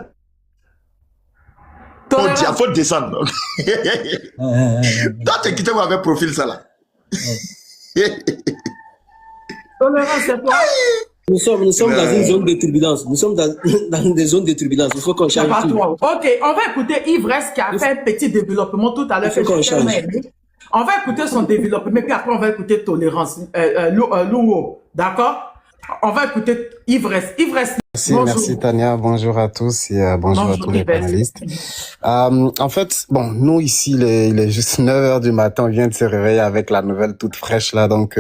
Il faut descendre. Toi, tu quitté avec profil, ça là. Tolérance, c'est quoi? Nous sommes dans une zone de turbulence. Nous sommes dans des zones de turbulence. Il faut qu'on change tout. Ok, on va écouter Ivresse qui a fait un petit développement tout à l'heure. On va écouter son développement, puis après on va écouter Tolérance. Louo, d'accord? On va écouter Ivresse. Merci Tania, bonjour à tous et bonjour à tous les panélistes. En fait, bon, nous ici, il est juste 9h du matin, on vient de se réveiller avec la nouvelle toute fraîche là, donc...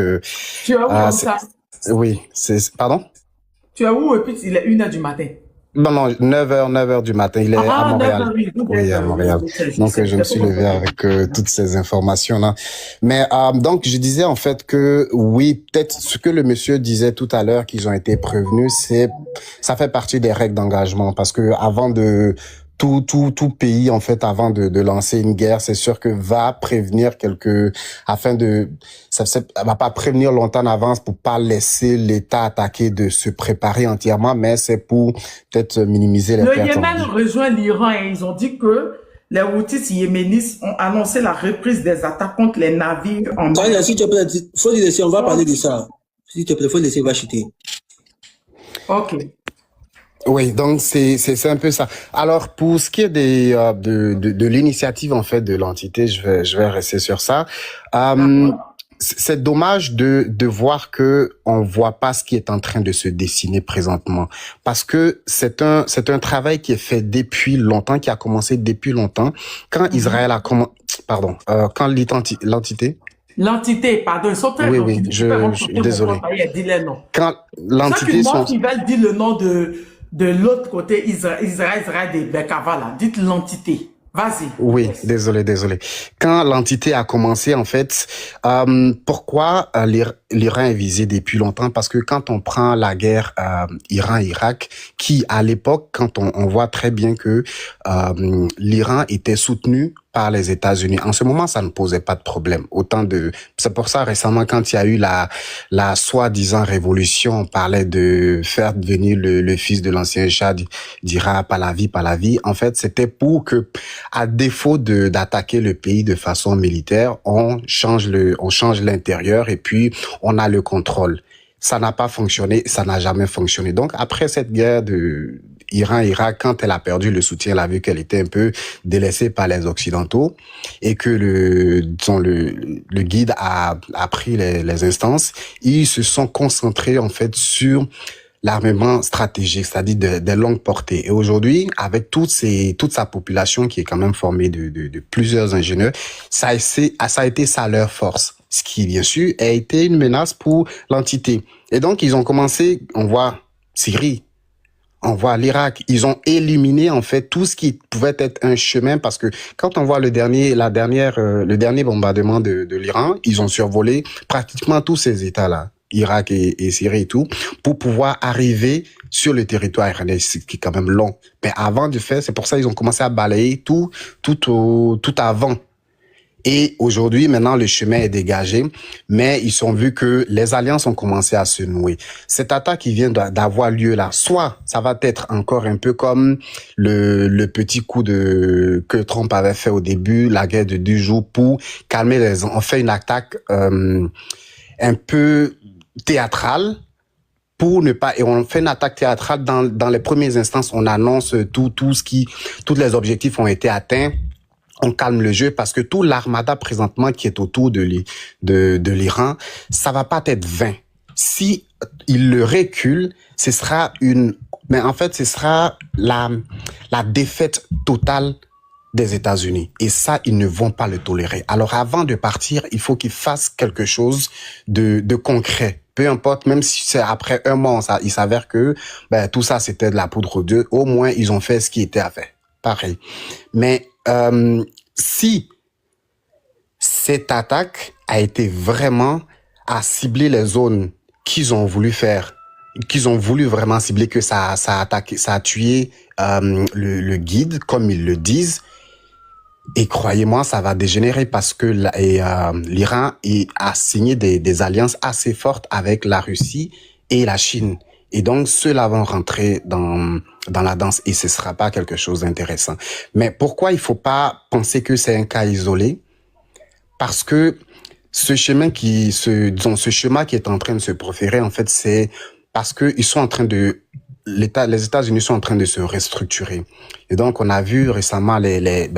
tu es où comme ça? Oui, pardon? Tu es où et puis il est 1h du matin? Non, 9h du matin, il est à Montréal. 9h, oui, à Montréal. Donc, je me suis levé avec toutes ces informations-là. Mais donc, je disais en fait que oui, peut-être ce que le monsieur disait tout à l'heure, qu'ils ont été prévenus, ça fait partie des règles d'engagement. Parce que avant de... Tout pays, en fait, avant de lancer une guerre, c'est sûr que va prévenir ça va pas prévenir longtemps en avance pour pas laisser l'État attaquer de se préparer entièrement, mais c'est pour peut-être minimiser les pertes. Le Yémen rejoint l'Iran et ils ont dit que les Houthis yéménites ont annoncé la reprise des attaques contre les navires en mer. S'il te plaît, faut laisser, on va parler de ça. S'il te plaît, faut laisser, va chuter. Ok. Oui, donc c'est un peu ça. Alors pour ce qui est de l'initiative en fait de l'entité, je vais rester sur ça. C'est dommage de voir que on voit pas ce qui est en train de se dessiner présentement, parce que c'est un travail qui est fait depuis longtemps, qui a commencé depuis longtemps. Quand Israël a quand l'entité. L'entité, pardon, ils sont très oui, désolé. Quand l'entité ils veulent dire le nom de l'autre côté, Israël des Bekava, dites l'entité. Vas-y. Oui, désolé. Quand l'entité a commencé, en fait, pourquoi l'Iran est visé depuis longtemps? Parce que quand on prend la guerre Iran-Irak, qui à l'époque, quand on voit très bien que l'Iran était soutenu par les États-Unis. En ce moment, ça ne posait pas de problème. C'est pour ça, récemment, quand il y a eu la soi-disant révolution, on parlait de faire devenir le fils de l'ancien Shah d'Irak par la vie. En fait, c'était pour que, à défaut d'attaquer le pays de façon militaire, on change l'intérieur et puis on a le contrôle. Ça n'a pas fonctionné, ça n'a jamais fonctionné. Donc, après cette guerre de Iran-Irak, quand elle a perdu le soutien, elle a vu qu'elle était un peu délaissée par les Occidentaux et que le guide a pris les instances, ils se sont concentrés en fait sur l'armement stratégique, c'est-à-dire de longue portée. Et aujourd'hui, avec toute sa population qui est quand même formée de plusieurs ingénieurs, ça a été ça leur force. Ce qui, bien sûr, a été une menace pour l'entité. Et donc, ils ont commencé, on voit Syrie, on voit l'Irak, ils ont éliminé, en fait, tout ce qui pouvait être un chemin parce que quand on voit le dernier bombardement de l'Iran, ils ont survolé pratiquement tous ces États-là, Irak et Syrie et tout, pour pouvoir arriver sur le territoire iranien, ce qui est quand même long. Mais avant de faire, c'est pour ça qu'ils ont commencé à balayer tout avant. Et aujourd'hui, maintenant, le chemin est dégagé, mais ils ont vu que les alliances ont commencé à se nouer. Cette attaque qui vient d'avoir lieu là, soit ça va être encore un peu comme le petit coup que Trump avait fait au début, la guerre de 2 jours pour calmer les... On fait une attaque un peu théâtrale pour ne pas... Et on fait une attaque théâtrale dans les premières instances, on annonce tous les objectifs ont été atteints. On calme le jeu parce que tout l'armada présentement qui est autour de l'Iran, ça va pas être vain. Si il le recule, ce sera la défaite totale des États-Unis. Et ça, ils ne vont pas le tolérer. Alors, avant de partir, il faut qu'ils fassent quelque chose de concret. Peu importe, même si c'est après 1 mois, il s'avère que tout ça, c'était de la poudre d'œuf. Au moins, ils ont fait ce qui était à faire. Pareil. Mais si cette attaque a été vraiment à cibler les zones qu'ils ont voulu faire, qu'ils ont voulu vraiment cibler, que ça a tué le guide, comme ils le disent, et croyez-moi, ça va dégénérer parce que l'Iran a signé des alliances assez fortes avec la Russie et la Chine. Et donc, ceux-là vont rentrer dans la danse et ce sera pas quelque chose d'intéressant. Mais pourquoi il faut pas penser que c'est un cas isolé? Parce que ce schéma qui est en train de se proférer, en fait, c'est parce que ils sont en train les États-Unis sont en train de se restructurer. Et donc, on a vu récemment les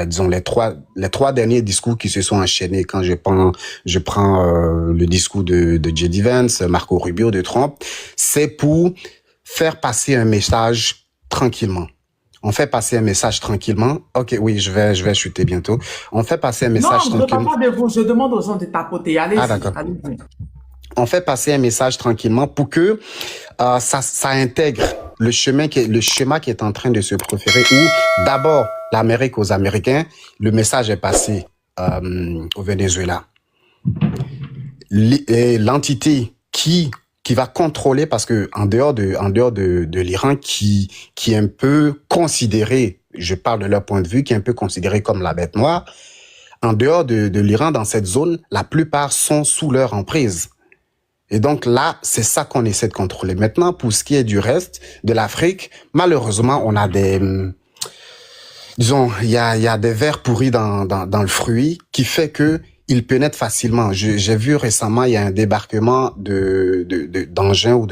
trois derniers discours qui se sont enchaînés. Quand je prends le discours de J.D. Vance, Marco Rubio, de Trump, c'est pour faire passer un message tranquillement. On fait passer un message tranquillement. Ok, oui, je vais chuter bientôt. On fait passer un message tranquillement. Non, je ne parle pas de vous. Je demande aux gens de tapoter. Allez-y. Ah, d'accord. Allez-y. On fait passer un message tranquillement pour que ça intègre le schéma qui est en train de se proférer, où d'abord l'Amérique aux Américains, le message est passé au Venezuela. L'entité qui va contrôler, parce que en dehors de l'Iran, qui est un peu considéré, je parle de leur point de vue, qui est un peu considéré comme la bête noire, en dehors de l'Iran, dans cette zone, la plupart sont sous leur emprise. Et donc là, c'est ça qu'on essaie de contrôler. Maintenant, pour ce qui est du reste de l'Afrique, malheureusement, on a il y a des vers pourris dans le fruit qui fait que il pénètre facilement. J'ai vu récemment, il y a un débarquement d'engins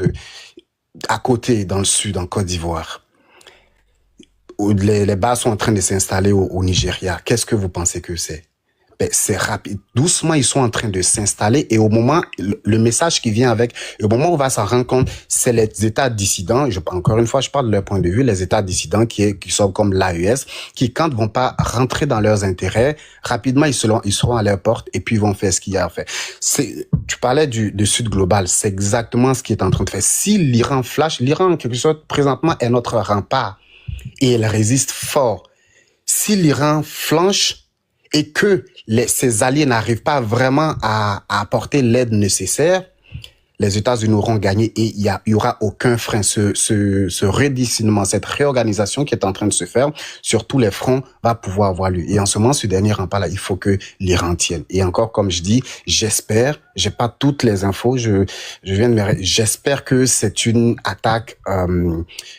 à côté, dans le sud, en Côte d'Ivoire. Où les bases sont en train de s'installer au Nigeria. Qu'est-ce que vous pensez que c'est? C'est rapide. Doucement, ils sont en train de s'installer et au moment, le message qui vient avec, au moment où on va s'en rendre compte, c'est les États dissidents. Encore une fois, je parle de leur point de vue, les États dissidents qui sont comme l'AES, qui quand vont pas rentrer dans leurs intérêts, rapidement, ils seront à leur porte et puis ils vont faire ce qu'il y a à faire. Tu parlais du Sud global, c'est exactement ce qui est en train de faire. Si l'Iran flash, l'Iran, en quelque sorte, présentement, est notre rempart et elle résiste fort. Si l'Iran flanche, et que ses alliés n'arrivent pas vraiment à apporter l'aide nécessaire, les États-Unis auront gagné et il y aura aucun frein. Ce redessinement, cette réorganisation qui est en train de se faire sur tous les fronts va pouvoir avoir lieu. Et en ce moment, ce dernier rempart-là, il faut que l'Iran tienne. Et encore, comme je dis, j'espère, j'ai pas toutes les infos, je viens de j'espère que c'est une attaque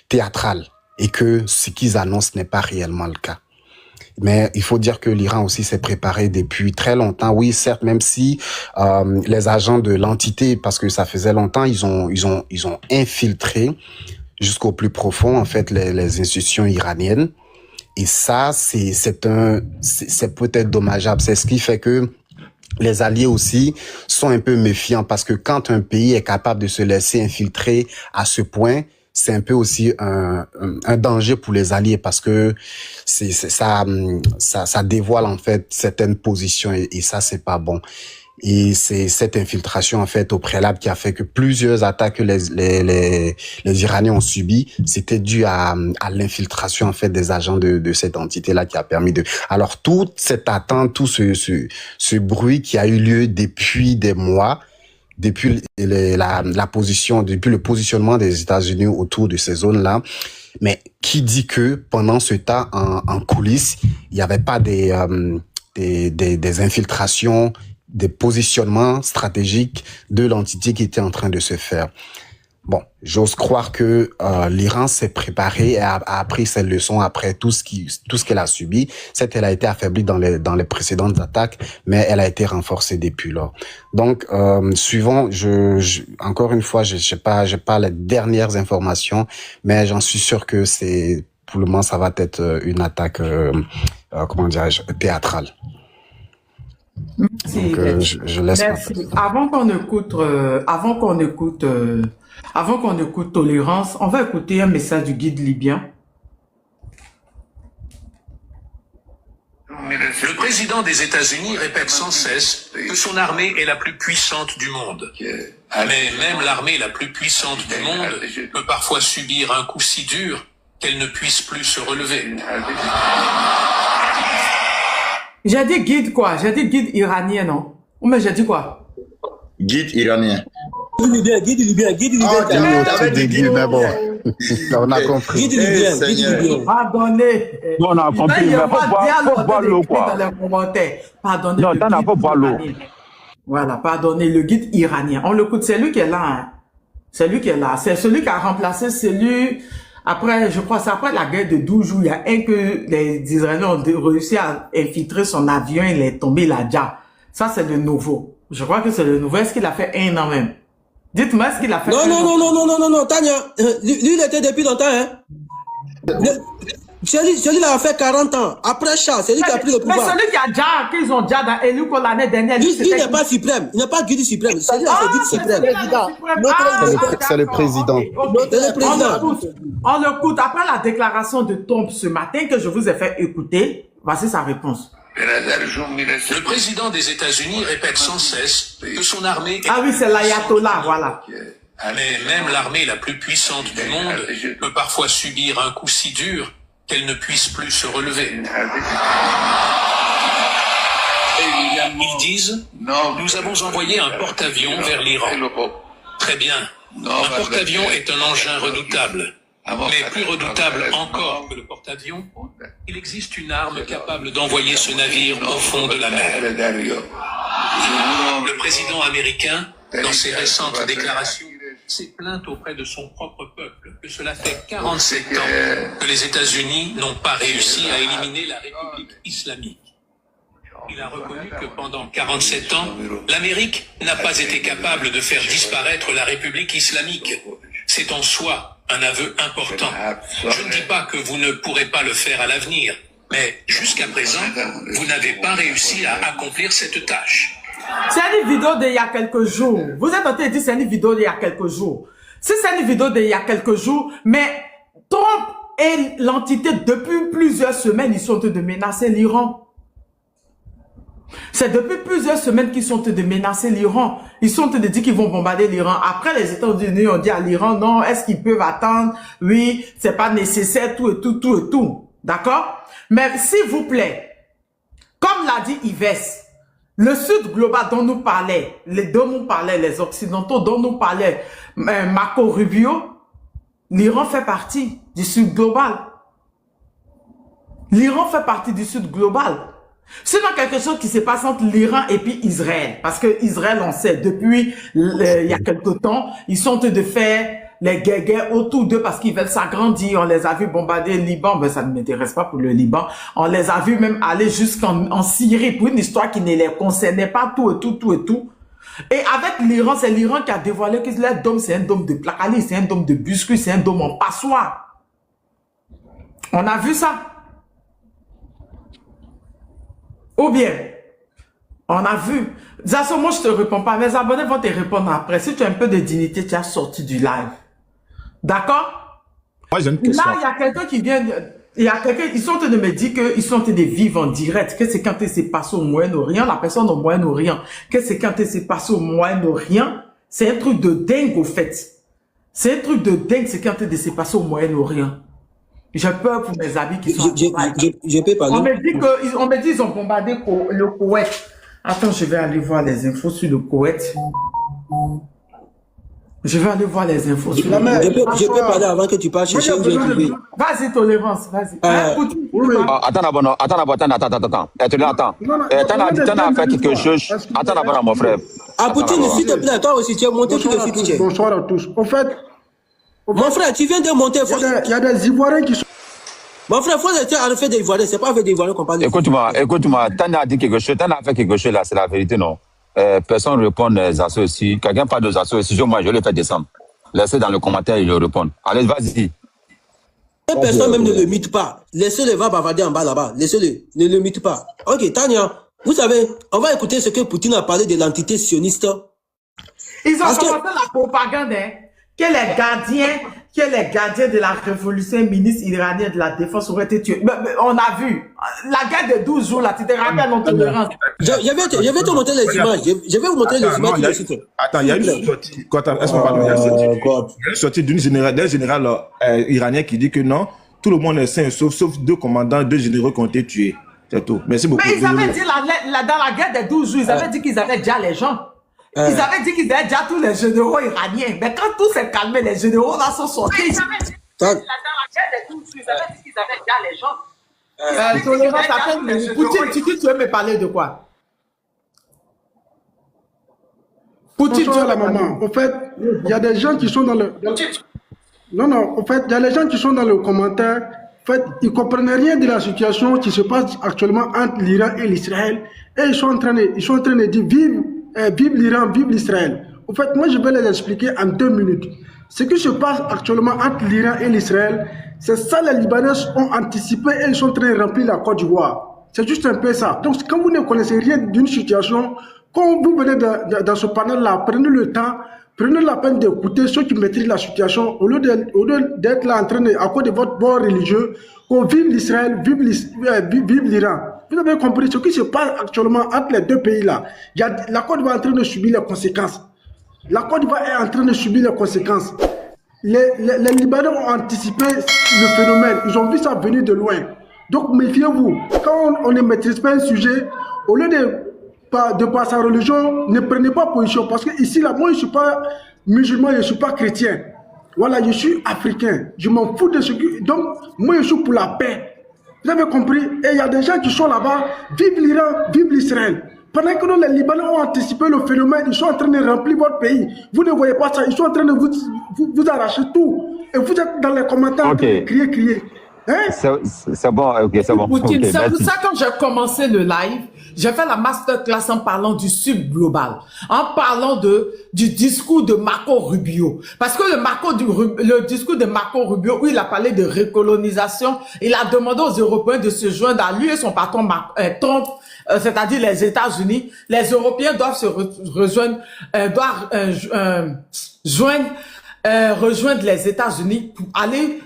théâtrale et que ce qu'ils annoncent n'est pas réellement le cas. Mais il faut dire que l'Iran aussi s'est préparé depuis très longtemps. Oui, certes, même si les agents de l'entité, parce que ça faisait longtemps, ils ont infiltré jusqu'au plus profond en fait les institutions iraniennes. Et ça, c'est peut-être dommageable. C'est ce qui fait que les alliés aussi sont un peu méfiants parce que quand un pays est capable de se laisser infiltrer à ce point, c'est un peu aussi un danger pour les alliés parce que ça dévoile en fait certaines positions et ça c'est pas bon. Et c'est cette infiltration en fait au préalable qui a fait que plusieurs attaques que les Iraniens ont subies, c'était dû à l'infiltration en fait des agents de cette entité là qui a permis de. Alors toute cette attente, tout ce bruit qui a eu lieu depuis des mois, depuis la position, depuis le positionnement des États-Unis autour de ces zones-là. Mais qui dit que pendant ce temps, en coulisses, il n'y avait pas des infiltrations, des positionnements stratégiques de l'entité qui était en train de se faire. Bon, j'ose croire que l'Iran s'est préparé et a appris ses leçons après tout ce qu'elle a subi. Certes, elle a été affaiblie dans les précédentes attaques, mais elle a été renforcée depuis lors. Donc, suivant, encore une fois, j'ai pas les dernières informations, mais j'en suis sûr que pour le moment, ça va être une attaque, comment dirais-je, théâtrale. Merci. Donc, je laisse. Merci. Avant qu'on écoute Tolérance, on va écouter un message du guide libyen. Le président des États-Unis répète sans cesse que son armée est la plus puissante du monde. Mais même l'armée la plus puissante du monde peut parfois subir un coup si dur qu'elle ne puisse plus se relever. J'ai dit guide quoi? J'ai dit guide iranien, non? Ou mais j'ai dit quoi? Guide iranien. Guide libyen. Mais bon, on a compris. Guide libyen. Pardonnez. Non, on a compris, mais faut boire l'eau, quoi. Dans les commentaires. Pardonnez. Non, t'en as pas boire l'eau. Voilà, pardonnez, le guide iranien. On l'écoute, c'est lui qui est là. Hein. C'est lui qui est là. C'est celui qui a remplacé celui... Après, je crois, c'est après la guerre de 12 jours, il y a un que les Israéliens ont réussi à infiltrer son avion, il est tombé là-déjà. Ça, c'est le nouveau. Je crois que c'est le nouveau. Est-ce qu'il a fait 1 an même? Dites-moi, est-ce qu'il a fait Non, Tania. Lui, il était depuis longtemps, hein. Celui-là a fait 40 ans. Après Charles, c'est lui qui a pris le pouvoir. Mais celui qu'ils ont déjà élu pour l'année dernière. Lui, il n'est pas suprême. Il n'est pas guide suprême. Celui-là, c'est guide suprême. C'est le président. On l'écoute. Après la déclaration de Trump ce matin que je vous ai fait écouter, voici sa réponse. Le président des États-Unis répète sans cesse que son armée est... Ah oui, c'est l'ayatollah, voilà. Mais même l'armée la plus puissante du monde peut parfois subir un coup si dur qu'elle ne puisse plus se relever. Ils disent, nous avons envoyé un porte-avions vers l'Iran. Très bien. Un porte-avions est un engin redoutable. Mais plus redoutable encore que le porte-avions, il existe une arme capable d'envoyer ce navire au fond de la mer. Le président américain, dans ses récentes déclarations, s'est plaint auprès de son propre peuple que cela fait 47 ans que les États-Unis n'ont pas réussi à éliminer la République islamique. Il a reconnu que pendant 47 ans, l'Amérique n'a pas été capable de faire disparaître la République islamique. C'est en soi un aveu important. Je ne dis pas que vous ne pourrez pas le faire à l'avenir, mais jusqu'à présent, vous n'avez pas réussi à accomplir cette tâche. C'est une vidéo d'il y a quelques jours. Vous êtes en train de dire c'est une vidéo d'il y a quelques jours. Si c'est une vidéo d'il y a quelques jours, mais Trump et l'entité, depuis plusieurs semaines, ils sont en train de menacer l'Iran. C'est depuis plusieurs semaines qu'ils sont en train de menacer l'Iran. Ils sont en train de dire qu'ils vont bombarder l'Iran. Après, les États-Unis ont dit à l'Iran, non, est-ce qu'ils peuvent attendre? Oui, c'est pas nécessaire, tout et tout. D'accord? Mais s'il vous plaît, comme l'a dit Yves, Le Sud global dont nous parlaient les Occidentaux, dont nous parlait Marco Rubio, l'Iran fait partie du Sud global. L'Iran fait partie du Sud global. C'est dans quelque chose qui se passe entre l'Iran et puis Israël. Parce que Israël, on sait, depuis il y a quelque temps, ils sont en train de faire les guerres autour d'eux parce qu'ils veulent s'agrandir. On les a vus bombarder le Liban, mais ça ne m'intéresse pas pour le Liban. On les a vus même aller jusqu'en Syrie pour une histoire qui ne les concernait pas, tout. Et avec l'Iran, c'est l'Iran qui a dévoilé que leur dôme, c'est un dôme de Plakali, c'est un dôme de Buscu, c'est un dôme en passoire. On a vu ça. Ou bien, on a vu. Zasso, moi, je te réponds pas. Mes abonnés vont te répondre après. Si tu as un peu de dignité, tu as sorti du live. D'accord? Moi, j'ai une question. Là, il y a quelqu'un qui vient... Il y a quelqu'un... Ils sont en train de me dire qu'ils sont en train de vivre en direct. Que c'est quand il s'est passé au Moyen-Orient. La personne au Moyen-Orient. Que c'est quand il s'est passé au Moyen-Orient. C'est un truc de dingue, au fait. C'est un truc de dingue, c'est quand il s'est passé au Moyen-Orient. J'ai peur pour mes amis qui sont... Je peux parler. On me dit qu'ils ont bombardé le Koweït. Attends, je vais aller voir les infos sur le Koweït. Je vais aller voir les infos sur le Koweït. Je peux parler avant que tu parles chercher où j'ai trouvé. Vas-y, Tolérance, vas-y. Attends. Tu l'attends. T'en as fait quelque chose. Attends d'abord, mon frère. Ah, Poutine, s'il te plaît, toi aussi, tu es monté sur le site. Bonsoir à tous. En fait, mon frère, tu viens de monter. Il y a des Ivoiriens qui sont... Mon frère, faut être en fait des Ivoiriens. C'est pas avec des Ivoiriens qu'on parle. Écoute-moi. T'en as dit quelque chose. T'en as fait quelque chose là. C'est la vérité, non? Personne ne répond aux assos ici. Quelqu'un parle des assos ici. Moi, je le fais descendre. Laissez dans le commentaire, il le répond. Allez, vas-y. Personne même ne le mythe pas. Laissez-le va bavarder en bas là-bas. Laissez-le. Ne le mythe pas. Ok, Tania, vous savez, on va écouter ce que Poutine a parlé de l'entité sioniste. Ils ont commencé la propagande, hein, que les gardiens de la révolution, ministre iranien de la défense auraient été tués. Mais on a vu. La guerre de 12 jours, là, tu te rappelles, non tolérance. Je vais te montrer les images. Je vais vous montrer les images. Attends, il y a une sortie. Est-ce qu'on parle de une sortie d'un général iranien qui dit que non, tout le monde est sain, sauf deux commandants, deux généraux qui ont été tués. C'est tout. Merci beaucoup. Mais ils avaient dit, dans la guerre des 12 jours, ils avaient dit qu'ils avaient déjà les gens. Ils avaient dit qu'ils avaient déjà tous les généraux iraniens. Mais quand tout s'est calmé, les généraux là sont sortis. Dans la guerre des 12 jours, ils avaient dit qu'ils avaient déjà les gens. Tolérance, attends, Poutine, tu veux me parler de quoi? Poutine, tu la maman. En fait, il y a des gens qui sont dans le... Non, en fait, il y a des gens qui sont dans le commentaire. En fait, ils ne comprennent rien de la situation qui se passe actuellement entre l'Iran et l'Israël. Et ils sont en train de dire vive l'Iran, vive l'Israël. En fait, moi, je vais les expliquer en 2 minutes. Ce qui se passe actuellement entre l'Iran et l'Israël, c'est ça les Libanais ont anticipé et ils sont en train de remplir la Côte d'Ivoire. C'est juste un peu ça. Donc, quand vous ne connaissez rien d'une situation, quand vous venez dans ce panel-là, prenez le temps, prenez la peine d'écouter ceux qui maîtrisent la situation, au lieu d'être là en train de, à cause de votre bord religieux, qu'on vive l'Israël, vive l'Iran. Vous avez compris ce qui se passe actuellement entre les deux pays-là. La Côte d'Ivoire est en train de subir les conséquences. La Côte d'Ivoire est en train de subir les conséquences. Les Libanais ont anticipé le phénomène. Ils ont vu ça venir de loin. Donc méfiez-vous. Quand on ne maîtrise pas un sujet, au lieu de par sa religion, ne prenez pas position. Parce que ici, là, moi, je ne suis pas musulman, je ne suis pas chrétien. Voilà, je suis africain. Je m'en fous de ce qui... Donc, moi, je suis pour la paix. Vous avez compris? Et il y a des gens qui sont là-bas, vive l'Iran, vive l'Israël. Pendant que nous, les Libanais ont anticipé le phénomène, ils sont en train de remplir votre pays. Vous ne voyez pas ça, ils sont en train de vous arracher tout. Et vous êtes dans les commentaires en train de crier. Hein? C'est bon, ok, c'est bon. Poutine, c'est pour ça quand j'ai commencé le live, j'ai fait la masterclass en parlant du Sud global, en parlant du discours de Marco Rubio. Parce que le discours de Marco Rubio, où il a parlé de recolonisation, il a demandé aux Européens de se joindre à lui et son patron Trump, c'est-à-dire les États-Unis. Les Européens doivent se rejoindre les États-Unis pour aller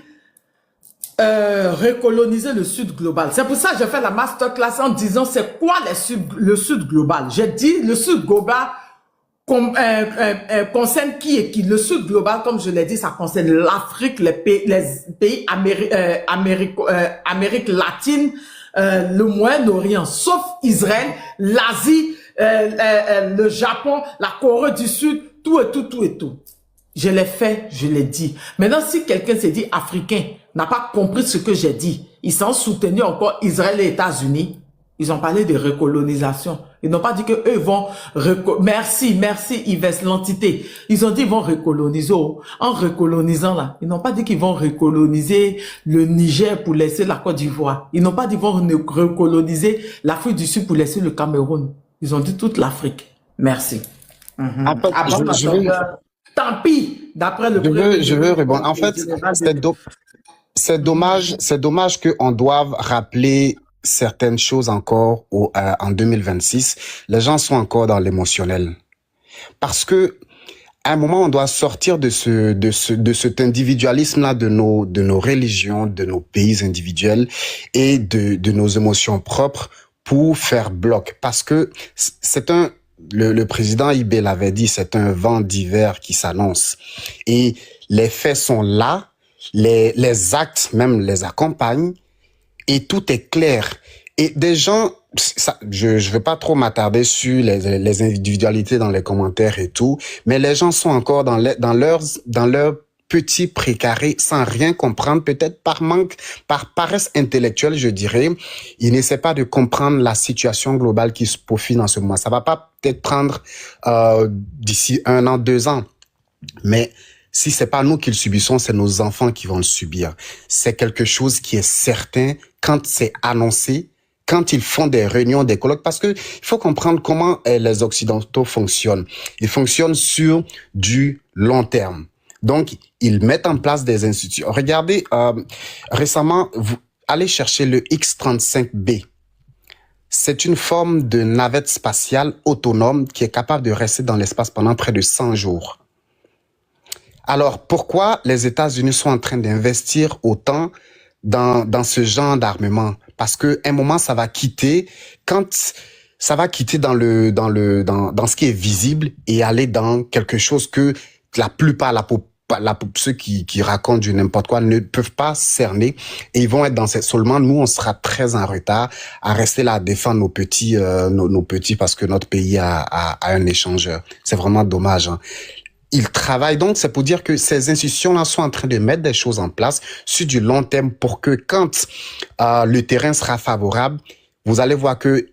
recoloniser le Sud global. C'est pour ça que j'ai fait la masterclass en disant c'est quoi le Sud global. J'ai dit le Sud global concerne qui et qui. Le Sud global, comme je l'ai dit, ça concerne l'Afrique, les pays Amérique latine, le Moyen-Orient, sauf Israël, l'Asie, le Japon, la Corée du Sud, tout et tout, tout et tout. Je l'ai fait, je l'ai dit. Maintenant, si quelqu'un s'est dit africain, n'a pas compris ce que j'ai dit, ils sont soutenus encore Israël et États-Unis. Ils ont parlé de recolonisation. Ils n'ont pas dit que eux vont merci Yves, l'entité. Ils ont dit ils vont recoloniser. En recolonisant là, ils n'ont pas dit qu'ils vont recoloniser le Niger pour laisser la Côte d'Ivoire. Ils n'ont pas dit qu'ils vont recoloniser l'Afrique du Sud pour laisser le Cameroun. Ils ont dit toute l'Afrique. Merci. En fait, Tant pis, d'après le je veux répondre. En fait, c'est dommage qu'on doive rappeler certaines choses encore en 2026. Les gens sont encore dans l'émotionnel. Parce que, à un moment, on doit sortir de cet individualisme-là de nos religions, de nos pays individuels et de nos émotions propres pour faire bloc. Parce que le président Ibé l'avait dit, c'est un vent d'hiver qui s'annonce. Et les faits sont là, les actes même les accompagnent, et tout est clair. Et des gens, je veux pas trop m'attarder sur les individualités dans les commentaires et tout, mais les gens sont encore dans leur petit précaré sans rien comprendre, peut-être par paresse intellectuelle, je dirais. Ils n'essaient pas de comprendre la situation globale qui se profile en ce moment. Ça va pas peut-être prendre d'ici 1 an, 2 ans, mais si c'est pas nous qui le subissons, c'est nos enfants qui vont le subir. C'est quelque chose qui est certain quand c'est annoncé, quand ils font des réunions, des colloques, parce que il faut comprendre comment les Occidentaux fonctionnent. Ils fonctionnent sur du long terme. Donc, ils mettent en place des institutions. Regardez, récemment, vous allez chercher le X-35B. C'est une forme de navette spatiale autonome qui est capable de rester dans l'espace pendant près de 100 jours. Alors, pourquoi les États-Unis sont en train d'investir autant dans ce genre d'armement? Parce que un moment, ça va quitter dans ce qui est visible et aller dans quelque chose que la plupart, ceux qui racontent du n'importe quoi ne peuvent pas cerner, et ils vont être dans seulement nous, on sera très en retard à rester là à défendre nos petits, parce que notre pays a un échangeur. C'est vraiment dommage, hein. Ils travaillent, donc c'est pour dire que ces institutions-là sont en train de mettre des choses en place sur du long terme pour que quand le terrain sera favorable, vous allez voir que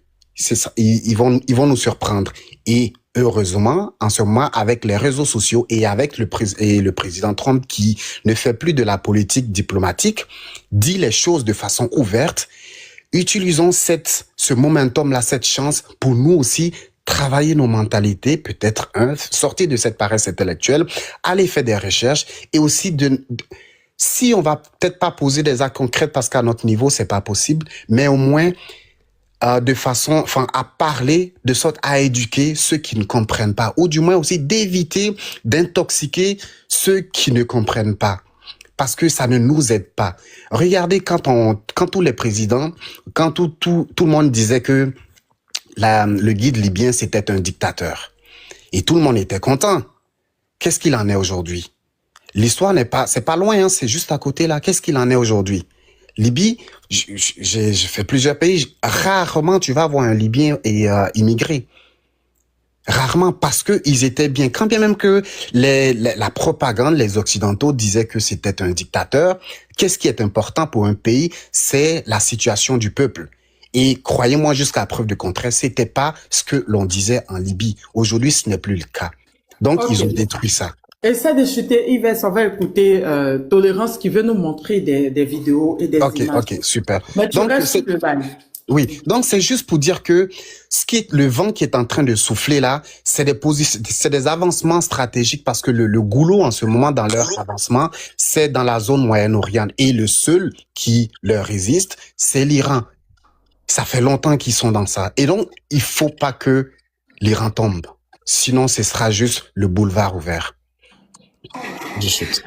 ils vont nous surprendre. Et heureusement, en ce moment, avec les réseaux sociaux et avec le président Trump qui ne fait plus de la politique diplomatique, dit les choses de façon ouverte, utilisons ce momentum-là, cette chance pour nous aussi travailler nos mentalités, peut-être sortir de cette paresse intellectuelle, aller faire des recherches et aussi si on va peut-être pas poser des actes concrets parce qu'à notre niveau c'est pas possible, mais au moins à parler de sorte à éduquer ceux qui ne comprennent pas, ou du moins aussi d'éviter d'intoxiquer ceux qui ne comprennent pas. Parce que ça ne nous aide pas. Regardez quand tous les présidents, quand tout le monde disait que le guide libyen, c'était un dictateur. Et tout le monde était content. Qu'est-ce qu'il en est aujourd'hui? L'histoire c'est pas loin, hein, c'est juste à côté là. Qu'est-ce qu'il en est aujourd'hui? Libye, j'ai fait plusieurs pays. Rarement tu vas voir un Libyen immigré. Rarement, parce que ils étaient bien. Quand bien même que la propagande, les Occidentaux disaient que c'était un dictateur, qu'est-ce qui est important pour un pays? C'est la situation du peuple. Et croyez-moi, jusqu'à preuve de contraire, c'était pas ce que l'on disait en Libye. Aujourd'hui, ce n'est plus le cas. Donc, ils ont détruit ça. Essaie de chuter, Yves, on va écouter Tolérance qui veut nous montrer des vidéos et des images. Ok, super. Mais tu restes sur le bail. Oui, donc c'est juste pour dire que le vent qui est en train de souffler là, c'est des avancements stratégiques parce que le goulot en ce moment dans leur avancement, c'est dans la zone Moyen-Orient. Et le seul qui leur résiste, c'est l'Iran. Ça fait longtemps qu'ils sont dans ça. Et donc, il faut pas que l'Iran tombe. Sinon, ce sera juste le boulevard ouvert. Je chute.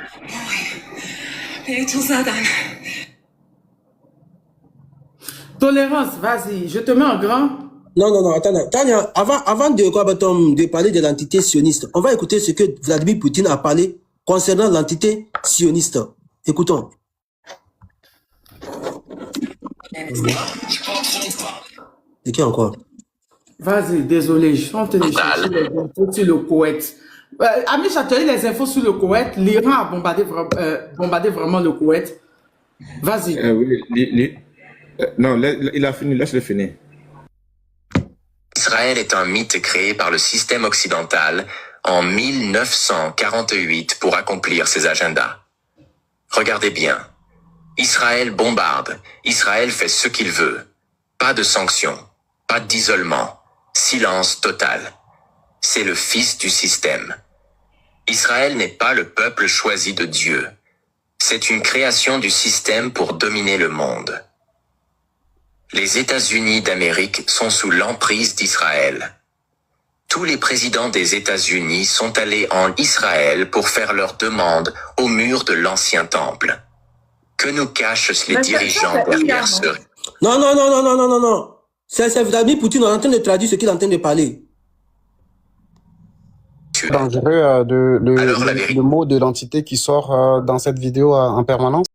Tolérance, vas-y, je te mets en grand. Non, attends. Tania, avant de parler de l'entité sioniste, on va écouter ce que Vladimir Poutine a parlé concernant l'entité sioniste. Écoutons. Et qui encore? Vas-y, désolé, je suis en train de chercher les infos sur le Koweït. Ami Châtelier, les infos sur le Koweït. L'Iran a bombardé vraiment le Koweït. Vas-y. Oui, non, il a fini, laisse-le finir. Israël est un mythe créé par le système occidental en 1948 pour accomplir ses agendas. Regardez bien. Israël bombarde. Israël fait ce qu'il veut. Pas de sanctions. Pas d'isolement. Silence total. C'est le fils du système. Israël n'est pas le peuple choisi de Dieu. C'est une création du système pour dominer le monde. Les États-Unis d'Amérique sont sous l'emprise d'Israël. Tous les présidents des États-Unis sont allés en Israël pour faire leurs demandes au mur de l'ancien temple. Que nous cachent les dirigeants derrière ce... Non. C'est Vladimir Poutine, on est en train de traduire ce qu'il est en train de parler. Dangereux le mot de l'entité qui sort dans cette vidéo en permanence.